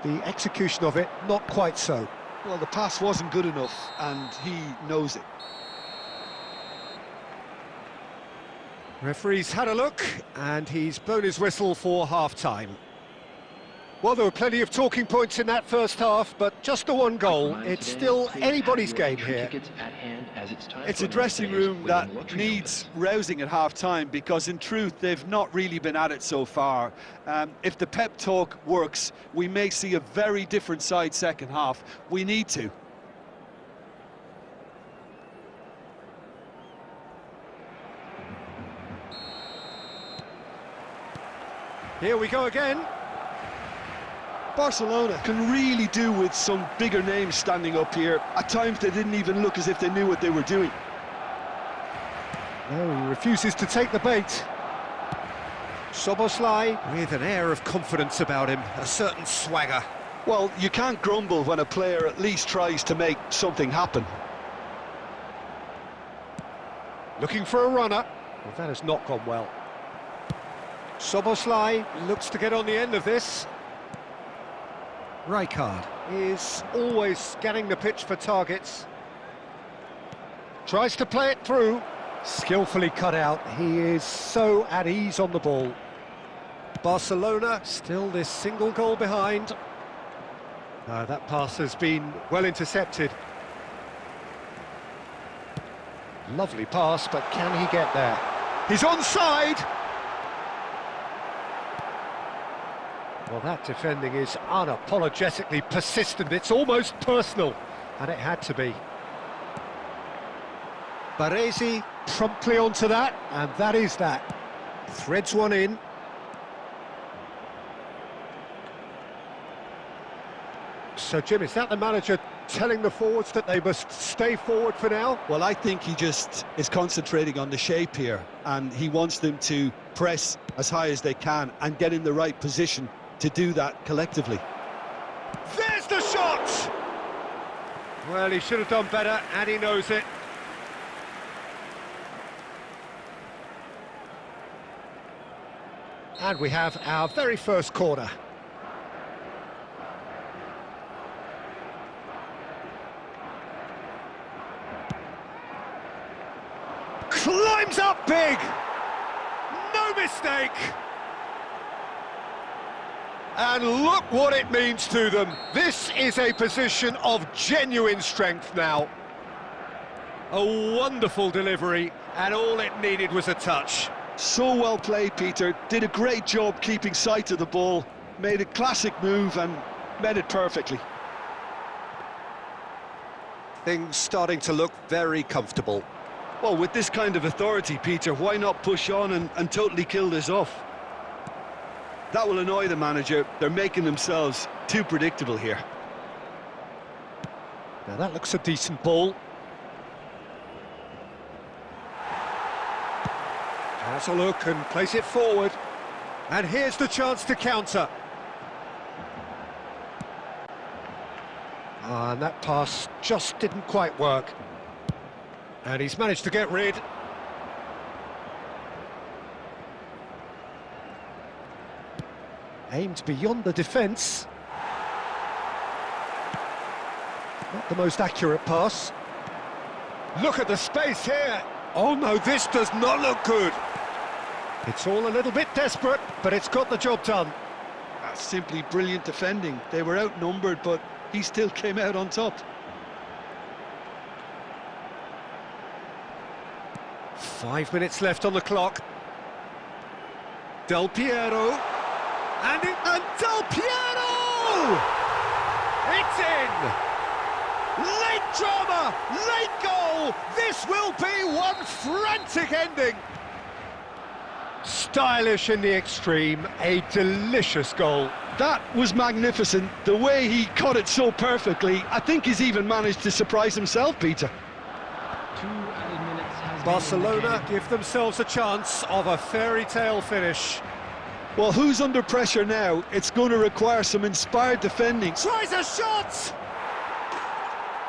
The execution of it, not quite so. Well, the pass wasn't good enough, and he knows it. Referee's had a look, and he's blown his whistle for half-time. Well, there were plenty of talking points in that first half, but just the one goal. It's still anybody's game here. It's a dressing room that needs rousing at half-time, because in truth, they've not really been at it so far. If the pep talk works, we may see a very different side second half. We need to. Here we go again. Barcelona can really do with some bigger names standing up here. At times they didn't even look as if they knew what they were doing. No, he refuses to take the bait. Szoboszlai with an air of confidence about him, a certain swagger. Well, you can't grumble when a player at least tries to make something happen. Looking for a runner. Well, that has not gone well. Szoboszlai looks to get on the end of this. Rijkaard is always scanning the pitch for targets. Tries to play it through. Skillfully cut out. He is so at ease on the ball. Barcelona still this single goal behind. That pass has been well intercepted. Lovely pass, but can he get there? He's onside! Well, that defending is unapologetically persistent. It's almost personal, and it had to be. Baresi promptly onto that, and that is that. Threads one in. So, Jim, is that the manager telling the forwards that they must stay forward for now? Well, I think he just is concentrating on the shape here, and he wants them to press as high as they can and get in the right position to do that collectively. There's the shot! Well, he should have done better, and he knows it. And we have our very first corner. Climbs up big! No mistake! And look what it means to them. This is a position of genuine strength now. A wonderful delivery, and all it needed was a touch. So well played, Peter. Did a great job keeping sight of the ball, made a classic move and met it perfectly. Things starting to look very comfortable. Well, with this kind of authority, Peter, why not push on and totally kill this off? That will annoy the manager. They're making themselves too predictable here. Now that looks a decent ball. Has a look and place it forward. And here's the chance to counter. And that pass just didn't quite work. And he's managed to get rid. Aimed beyond the defence. Not the most accurate pass. Look at the space here. Oh no, this does not look good. It's all a little bit desperate, but it's got the job done. That's simply brilliant defending. They were outnumbered, but he still came out on top. 5 minutes left on the clock. Del Piero. And Del Piero! It's in! Late drama, late goal! This will be one frantic ending! Stylish in the extreme, a delicious goal. That was magnificent. The way he caught it so perfectly, I think he's even managed to surprise himself, Peter. 2 added minutes has been Barcelona indicated. give themselves a chance of a fairy tale finish. Well, who's under pressure now? It's going to require some inspired defending. Tries a shot!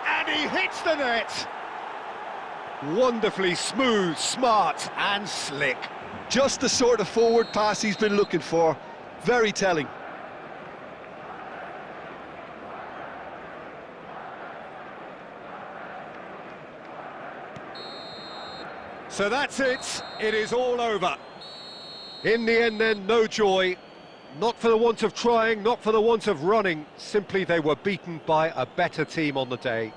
And he hits the net! Wonderfully smooth, smart and slick. Just the sort of forward pass he's been looking for. Very telling. So that's it. It is all over. In the end then, no joy. Not for the want of trying, not for the want of running. Simply they were beaten by a better team on the day.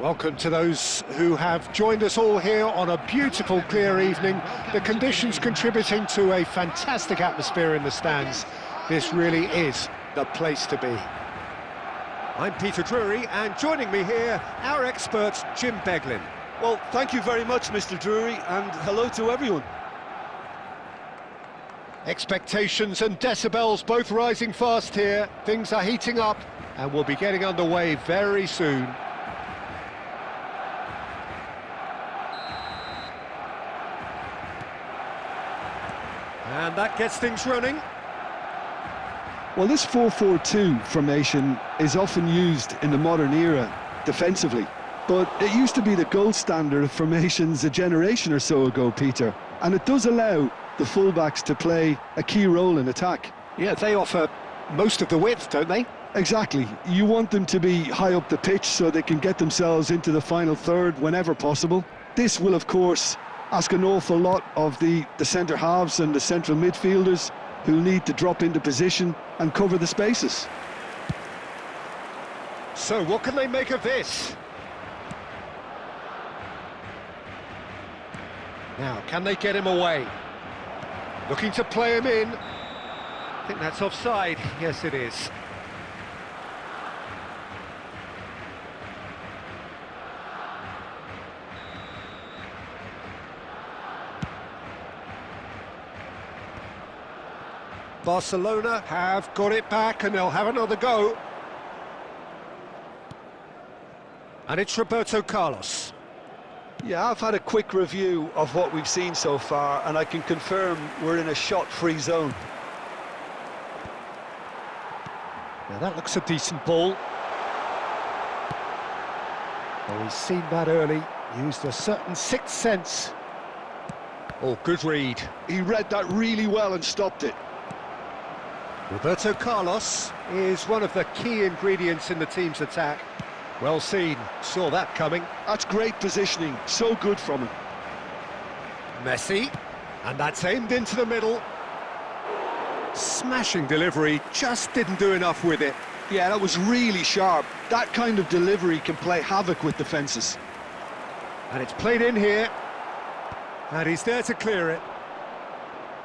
Welcome to those who have joined us all here on a beautiful, clear evening. The conditions contributing to a fantastic atmosphere in the stands. This really is the place to be. I'm Peter Drury, and joining me here, our expert, Jim Beglin. Well, thank you very much, Mr. Drury, and hello to everyone. Expectations and decibels both rising fast here. Things are heating up, and we'll be getting underway very soon. And that gets things running. Well, this 4-4-2 formation is often used in the modern era defensively, but it used to be the gold standard of formations a generation or so ago, Peter, and it does allow the fullbacks to play a key role in attack. Yeah, they offer most of the width, don't they? Exactly. You want them to be high up the pitch so they can get themselves into the final third whenever possible. This will, of course, ask an awful lot of the centre halves and the central midfielders, who'll need to drop into position and cover the spaces. So what can they make of this? Now, can they get him away? Looking to play him in. I think that's offside. Yes, it is. Barcelona have got it back and they'll have another go. And it's Roberto Carlos. Yeah, I've had a quick review of what we've seen so far, and I can confirm we're in a shot-free zone. Now that looks a decent ball. Oh, he's seen that early, used a certain sixth sense. Oh, good read. He read that really well and stopped it. Roberto Carlos is one of the key ingredients in the team's attack. Well seen, saw that coming. That's great positioning, so good from him. Messi, and that's aimed into the middle. Smashing delivery, just didn't do enough with it. Yeah, that was really sharp. That kind of delivery can play havoc with defences. And it's played in here, and he's there to clear it.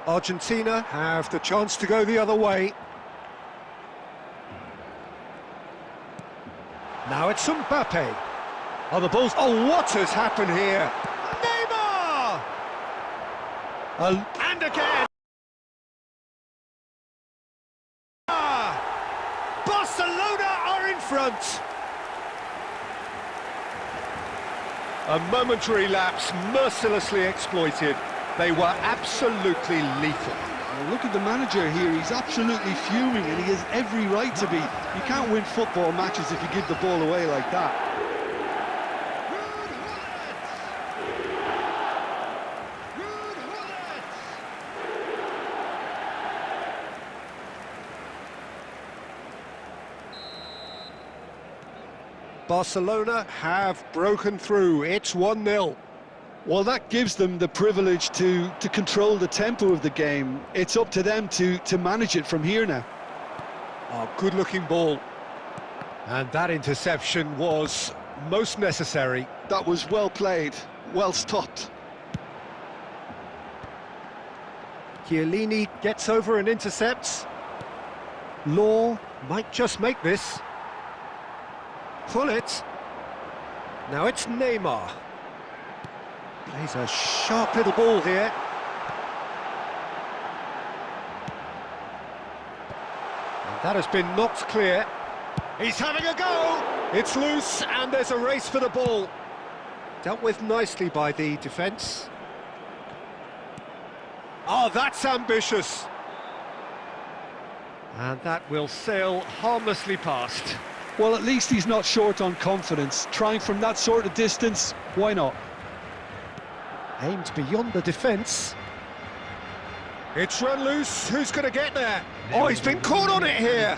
Argentina have the chance to go the other way. Now it's Mbappe. Oh, the ball's... Oh, what has happened here? Neymar! And again! Barcelona are in front! A momentary lapse, mercilessly exploited. They were absolutely lethal. Well, look at the manager here, he's absolutely fuming and he has every right to be. You can't win football matches if you give the ball away like that. Barcelona have broken through, it's 1-0. Well, that gives them the privilege to control the tempo of the game. It's up to them to manage it from here now. Oh, good-looking ball. And that interception was most necessary. That was well played, well stopped. Chiellini gets over and intercepts. Law might just make this. Pull it. Now it's Neymar. Plays a sharp little ball here. And that has been knocked clear. He's having a go! It's loose, and there's a race for the ball. Dealt with nicely by the defence. Oh, that's ambitious. And that will sail harmlessly past. Well, at least he's not short on confidence. Trying from that sort of distance, why not? Aimed beyond the defence. It's run loose, who's going to get there? Oh, he's been caught on it here!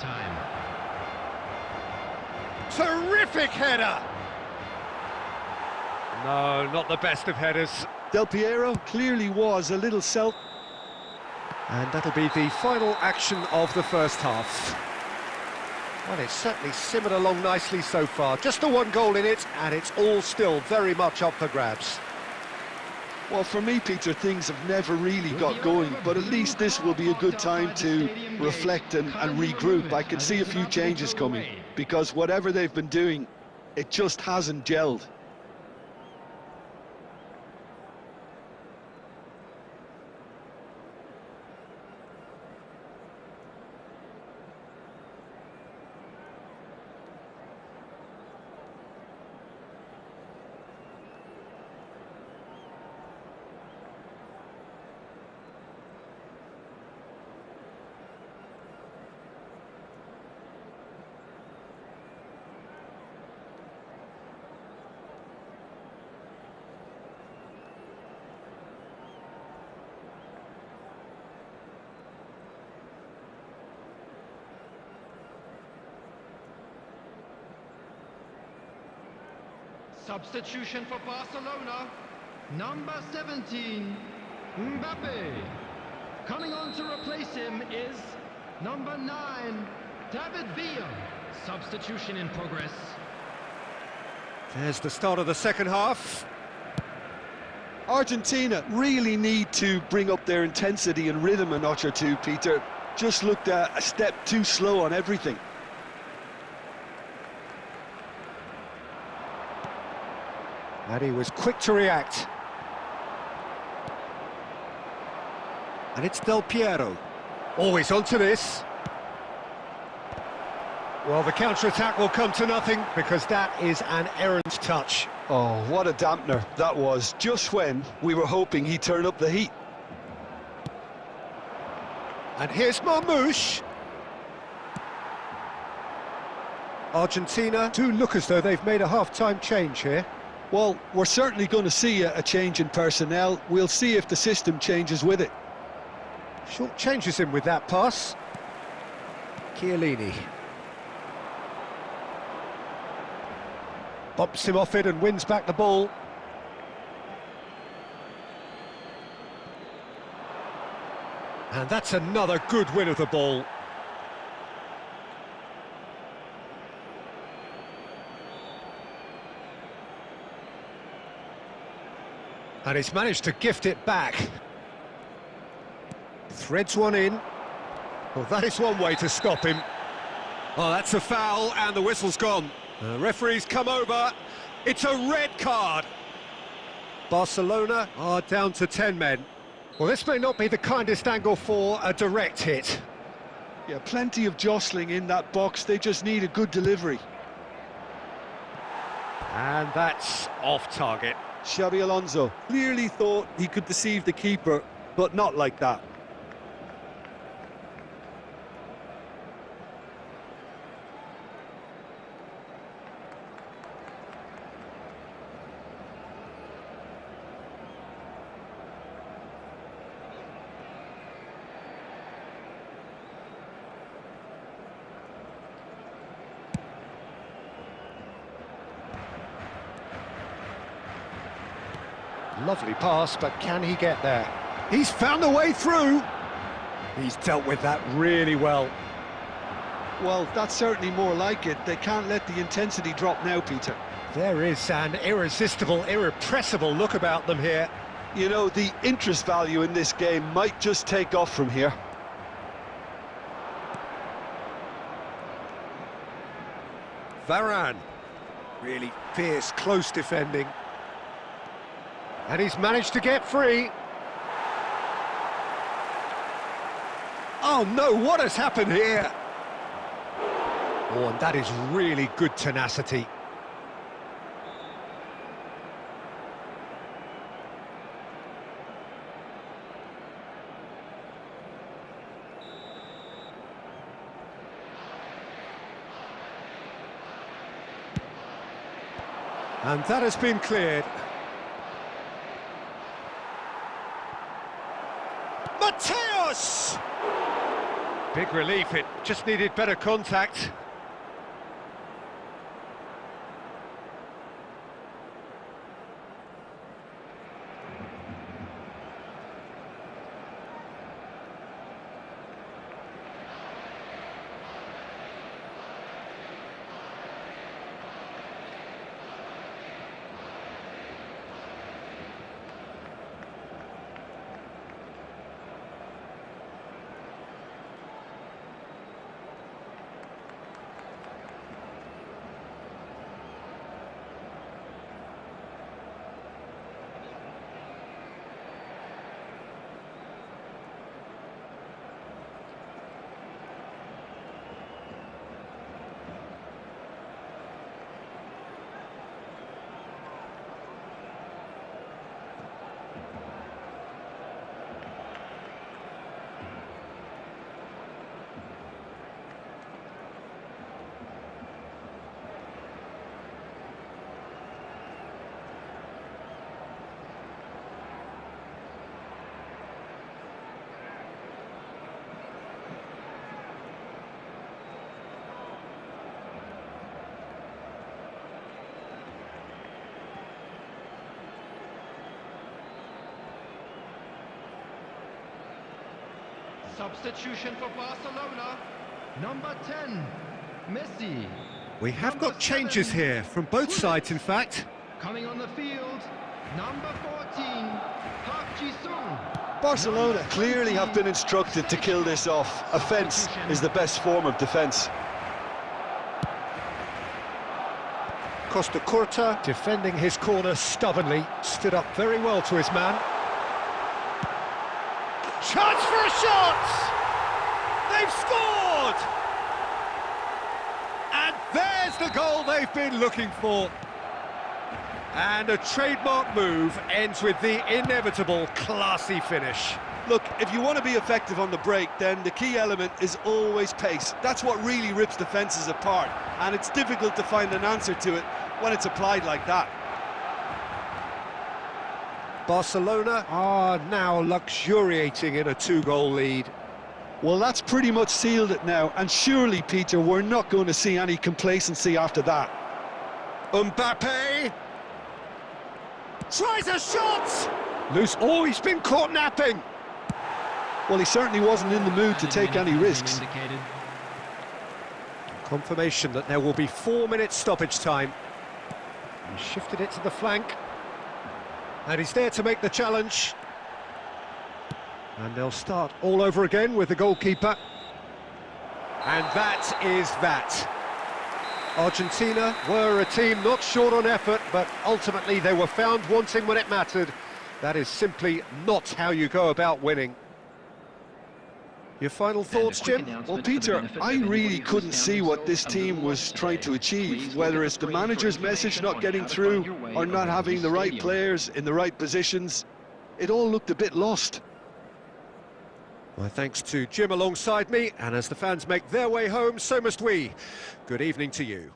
Terrific header! No, not the best of headers. Del Piero clearly was a little self... And that'll be the final action of the first half. Well, it's certainly simmered along nicely so far. Just the one goal in it, and it's all still very much up for grabs. Well, for me, Peter, things have never really got going, but at least this will be a good time to reflect and regroup. I can see a few changes coming, because whatever they've been doing, it just hasn't gelled. Substitution for Barcelona, number 17, Mbappe. Coming on to replace him is number 9, David Villa. Substitution in progress. There's the start of the second half. Argentina really need to bring up their intensity and rhythm a notch or two, Peter. Just looked a step too slow on everything. And he was quick to react. And it's Del Piero. Always onto this. Well, the counter-attack will come to nothing because that is an errant touch. Oh, what a dampener that was, just when we were hoping he'd turn up the heat. And here's Marmouche. Argentina do look as though they've made a half-time change here. Well, we're certainly going to see a change in personnel. We'll see if the system changes with it. Short changes him with that pass. Chiellini. Bumps him off it and wins back the ball. And that's another good win of the ball. And he's managed to gift it back. Threads one in. Well, that is one way to stop him. Oh, that's a foul, and the whistle's gone. The referee's come over. It's a red card. Barcelona are down to 10 men. Well, this may not be the kindest angle for a direct hit. Yeah, plenty of jostling in that box. They just need a good delivery. And that's off target. Xabi Alonso clearly thought he could deceive the keeper, but not like that. Lovely pass, but can he get there? He's found a way through. He's dealt with that really well. Well, that's certainly more like it. They can't let the intensity drop now, Peter. There is an irresistible, irrepressible look about them here. You know, the interest value in this game might just take off from here. Varane. Really fierce, close defending. And he's managed to get free. Oh no, what has happened here? Oh, and that is really good tenacity. And that has been cleared. Mateus! Big relief, it just needed better contact. Substitution for Barcelona, number 10, Messi. We have Number got changes 7, here, from both sides in fact. Coming on the field, number 14, Park Ji-sung. Barcelona clearly have been instructed to kill this off. Offence is the best form of defence. Costa Curta defending his corner stubbornly, stood up very well to his man. Chance for a shot! They've scored! And there's the goal they've been looking for. And a trademark move ends with the inevitable classy finish. Look, if you want to be effective on the break, then the key element is always pace. That's what really rips defences apart, and it's difficult to find an answer to it when it's applied like that. Barcelona are now luxuriating in a 2-goal lead. Well, that's pretty much sealed it now, and surely, Peter, we're not going to see any complacency after that. Mbappe tries a shot! Loose, oh, he's been caught napping. Well, he certainly wasn't in the mood to take any risks. Confirmation that there will be 4 minutes stoppage time. He shifted it to the flank. And he's there to make the challenge. And they'll start all over again with the goalkeeper. And that is that. Argentina were a team not short on effort, but ultimately they were found wanting when it mattered. That is simply not how you go about winning. Your final thoughts, Jim? Well, Peter, I really couldn't see what this team was trying to achieve, whether it's the manager's message not getting through or not having the right players in the right positions. It all looked a bit lost. My thanks to Jim alongside me, and as the fans make their way home, so must we. Good evening to you.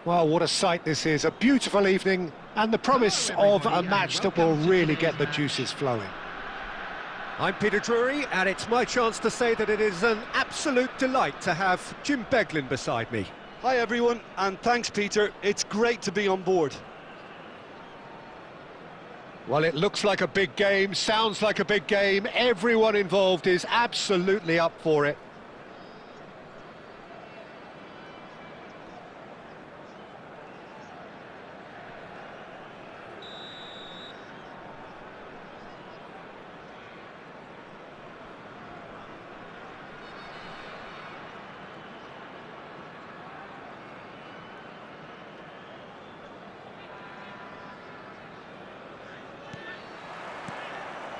Well, what a sight this is. A beautiful evening and the promise of a match that will really get the juices flowing. I'm Peter Drury, and it's my chance to say that it is an absolute delight to have Jim Beglin beside me. Hi everyone, and thanks Peter, it's great to be on board. Well, it looks like a big game, sounds like a big game. Everyone involved is absolutely up for it.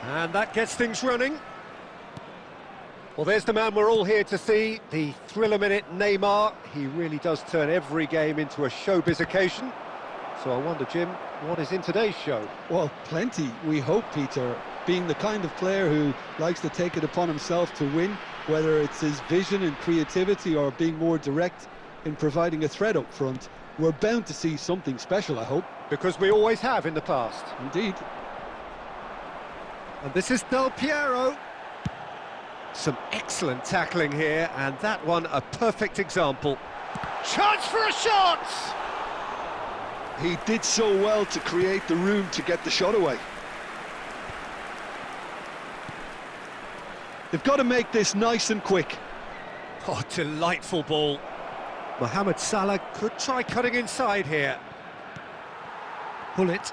And that gets things running. Well, there's the man we're all here to see, the thriller-minute Neymar. He really does turn every game into a showbiz occasion. So I wonder, Jim, what is in today's show? Well, plenty, we hope, Peter. Being the kind of player who likes to take it upon himself to win, whether it's his vision and creativity or being more direct in providing a threat up front, we're bound to see something special, I hope. Because we always have in the past. Indeed. And this is Del Piero. Some excellent tackling here, and that one a perfect example. Chance for a shot! He did so well to create the room to get the shot away. They've got to make this nice and quick. Oh, delightful ball. Mohamed Salah could try cutting inside here. Pull it.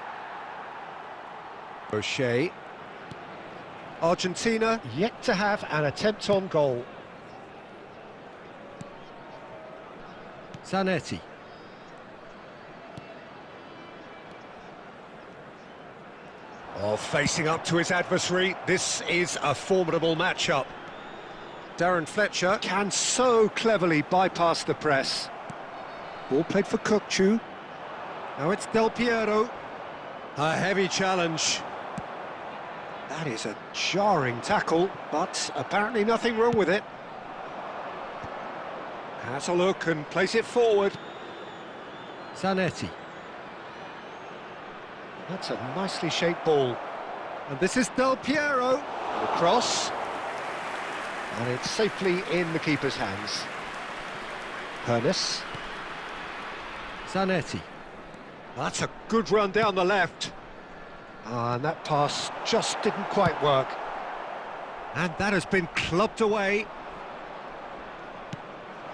O'Shea. Argentina yet to have an attempt on goal. Zanetti. Oh, facing up to his adversary, this is a formidable matchup. Darren Fletcher can so cleverly bypass the press. Ball played for Kukçu. Now it's Del Piero. A heavy challenge. That is a jarring tackle, but apparently nothing wrong with it. Has a look and plays it forward. Zanetti. That's a nicely shaped ball. And this is Del Piero. The cross. And it's safely in the keeper's hands. Pernis. Zanetti. That's a good run down the left. And that pass just didn't quite work. And that has been clubbed away.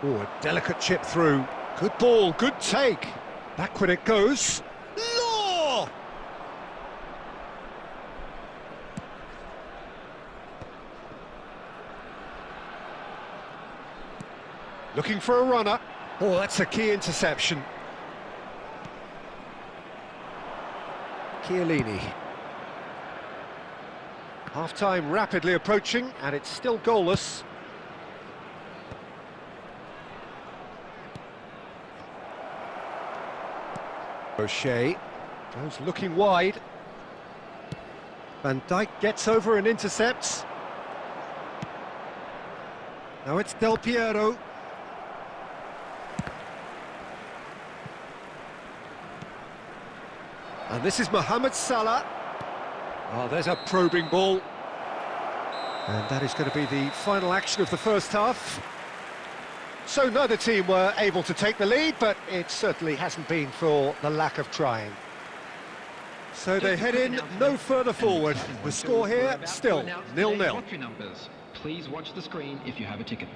Oh, a delicate chip through. Good ball, good take. Back when it goes. Law! Looking for a runner. Oh, that's a key interception. Chiellini. Half-time rapidly approaching, and it's still goalless. O'Shea goes looking wide. Van Dijk gets over and intercepts. Now it's Del Piero. And this is Mohamed Salah. Oh, there's a probing ball. And that is going to be the final action of the first half. So neither team were able to take the lead, but it certainly hasn't been for the lack of trying. So they head in no further forward. The score here, still 0-0. Please watch the screen if you have a ticket.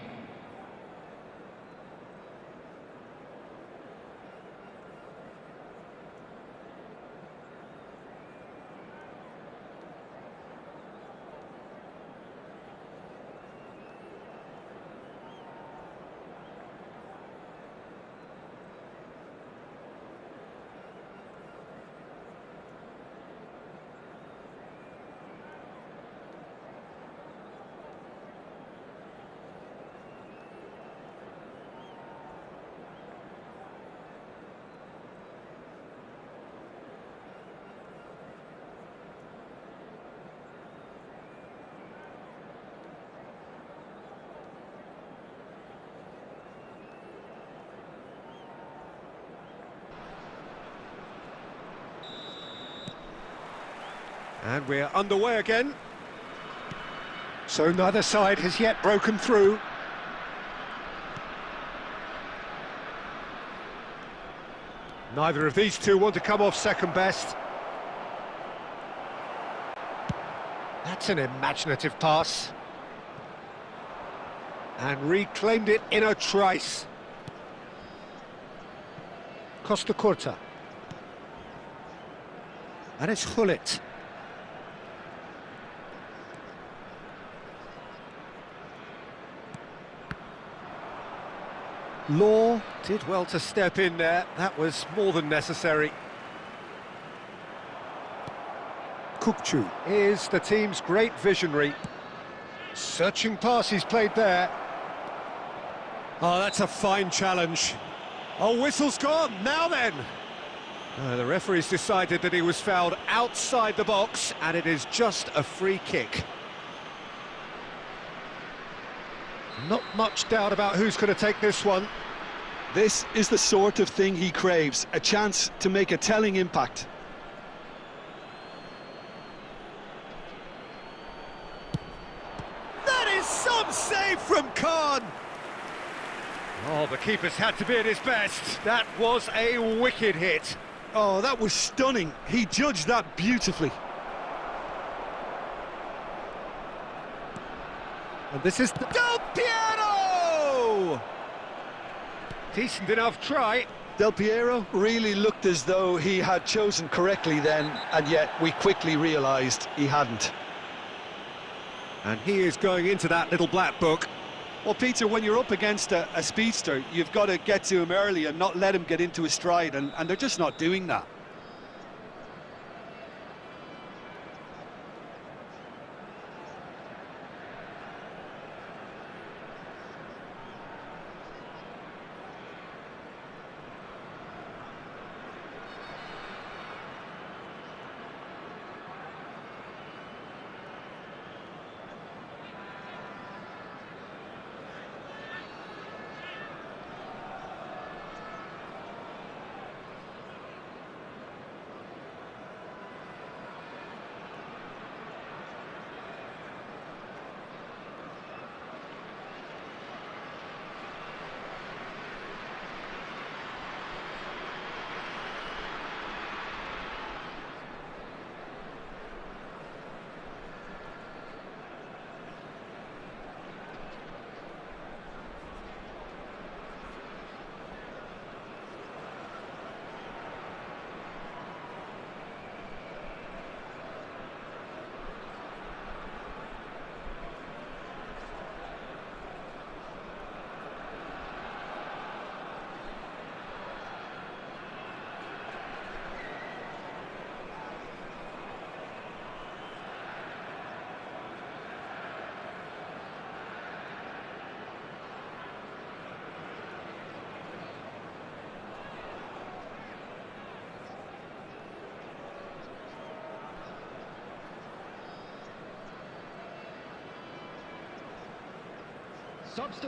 And we're underway again. So neither side has yet broken through. Neither of these two want to come off second best. That's an imaginative pass. And reclaimed it in a trice. Costa Curta. And it's Hullet. Law did well to step in there. That was more than necessary. Kukçu is the team's great visionary. Searching pass he's played there. Oh, that's a fine challenge. Oh, whistle's gone. Now then. The referee's decided that he was fouled outside the box, and it is just a free kick. Not much doubt about who's going to take this one. This is the sort of thing he craves, a chance to make a telling impact. That is some save from Khan! Oh, the keeper's had to be at his best. That was a wicked hit. Oh, that was stunning. He judged that beautifully. And this is Del Piero! Decent enough try. Del Piero really looked as though he had chosen correctly then, and yet we quickly realised he hadn't. And he is going into that little black book. Well, Peter, when you're up against a speedster, you've got to get to him early and not let him get into his stride, and they're just not doing that.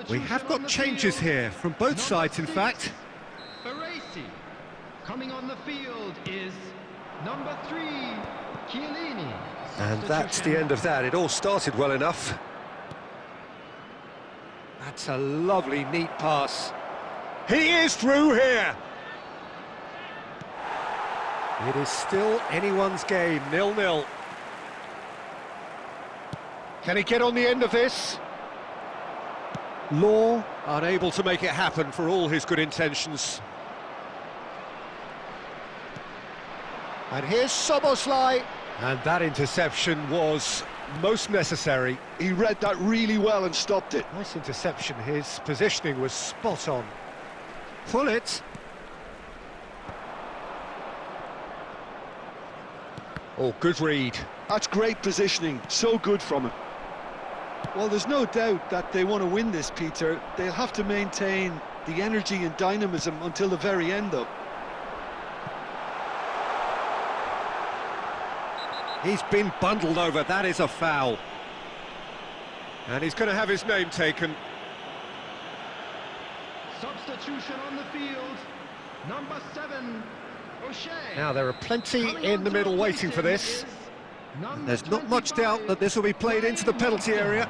We have got changes here, from both sides in fact. Baresi. Coming on the field is number 3, Chiellini. And that's the end of that. It all started well enough. That's a lovely, neat pass. He is through here! It is still anyone's game, 0-0. Can he get on the end of this? Law unable to make it happen for all his good intentions. And here's Szoboszlai. And that interception was most necessary. He read that really well and stopped it. Nice interception. His positioning was spot on. Pull it. Oh, good read. That's great positioning, so good from him. Well, there's no doubt that they want to win this, Peter. They'll have to maintain the energy and dynamism until the very end, though. He's been bundled over. That is a foul. And he's going to have his name taken. Substitution on the field. Number 7, O'Shea. Now, there are plenty in the middle waiting for this. Number There's not much 25, doubt that this will be played into the penalty area.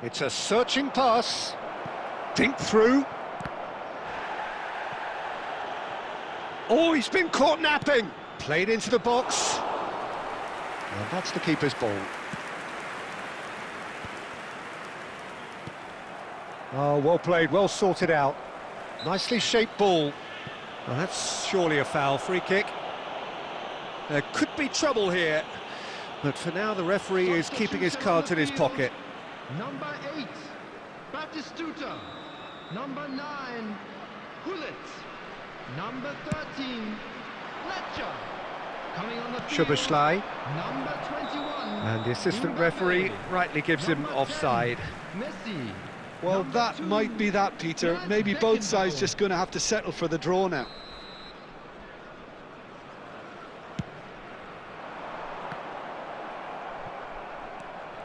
It's a searching pass. Think through. Oh, he's been caught napping. Played into the box. And that's the keeper's ball. Oh, well played, well sorted out. Nicely shaped ball. Well, that's surely a foul. Free kick. There could be trouble here, but for now the referee is keeping his cards in his pocket. Number 8, Batistuta. Number 9, Hullet. Number 13, Fletcher. Coming on the field, Szoboszlai, number 21. and the assistant Mbappe. referee rightly gives him Number offside. 10, Messi. Well, Number that 2, might be that, Peter. Brad Maybe both sides Beckenbauer. just going to have to settle for the draw now.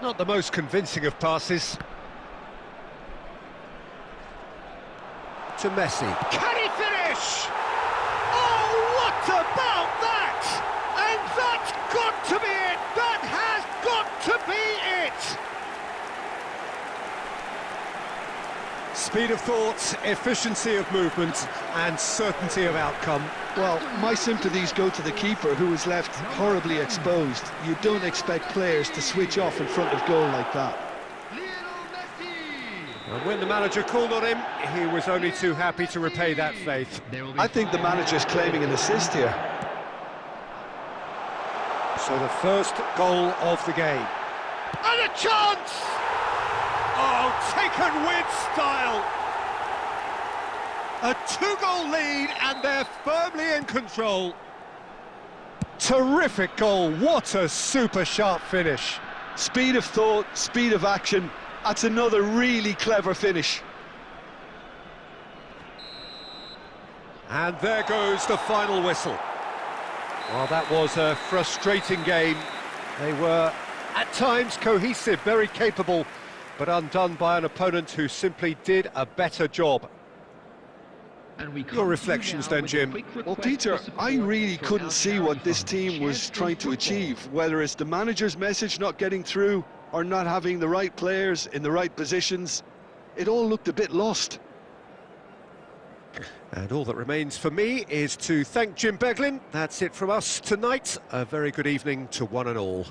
Not the most convincing of passes. To Messi. Can he finish? Oh, what about that? And that's got to be it! That has got to be it! Speed of thought, efficiency of movement, and certainty of outcome. Well, my sympathies go to the keeper, who was left horribly exposed. You don't expect players to switch off in front of goal like that. Lionel Messi. And when the manager called on him, he was only too happy to repay that faith. There will be I think the manager's claiming an assist here. So the first goal of the game. And a chance! Oh, taken with style! A two-goal lead, and they're firmly in control. Terrific goal, what a super sharp finish. Speed of thought, speed of action. That's another really clever finish. And there goes the final whistle. Well, that was a frustrating game. They were, at times, cohesive, very capable, but undone by an opponent who simply did a better job. Your reflections then, Jim? Well, Peter, I really couldn't see what this team was trying to achieve, whether it's the manager's message not getting through or not having the right players in the right positions. It all looked a bit lost. And all that remains for me is to thank Jim Beglin. That's it from us tonight. A very good evening to one and all.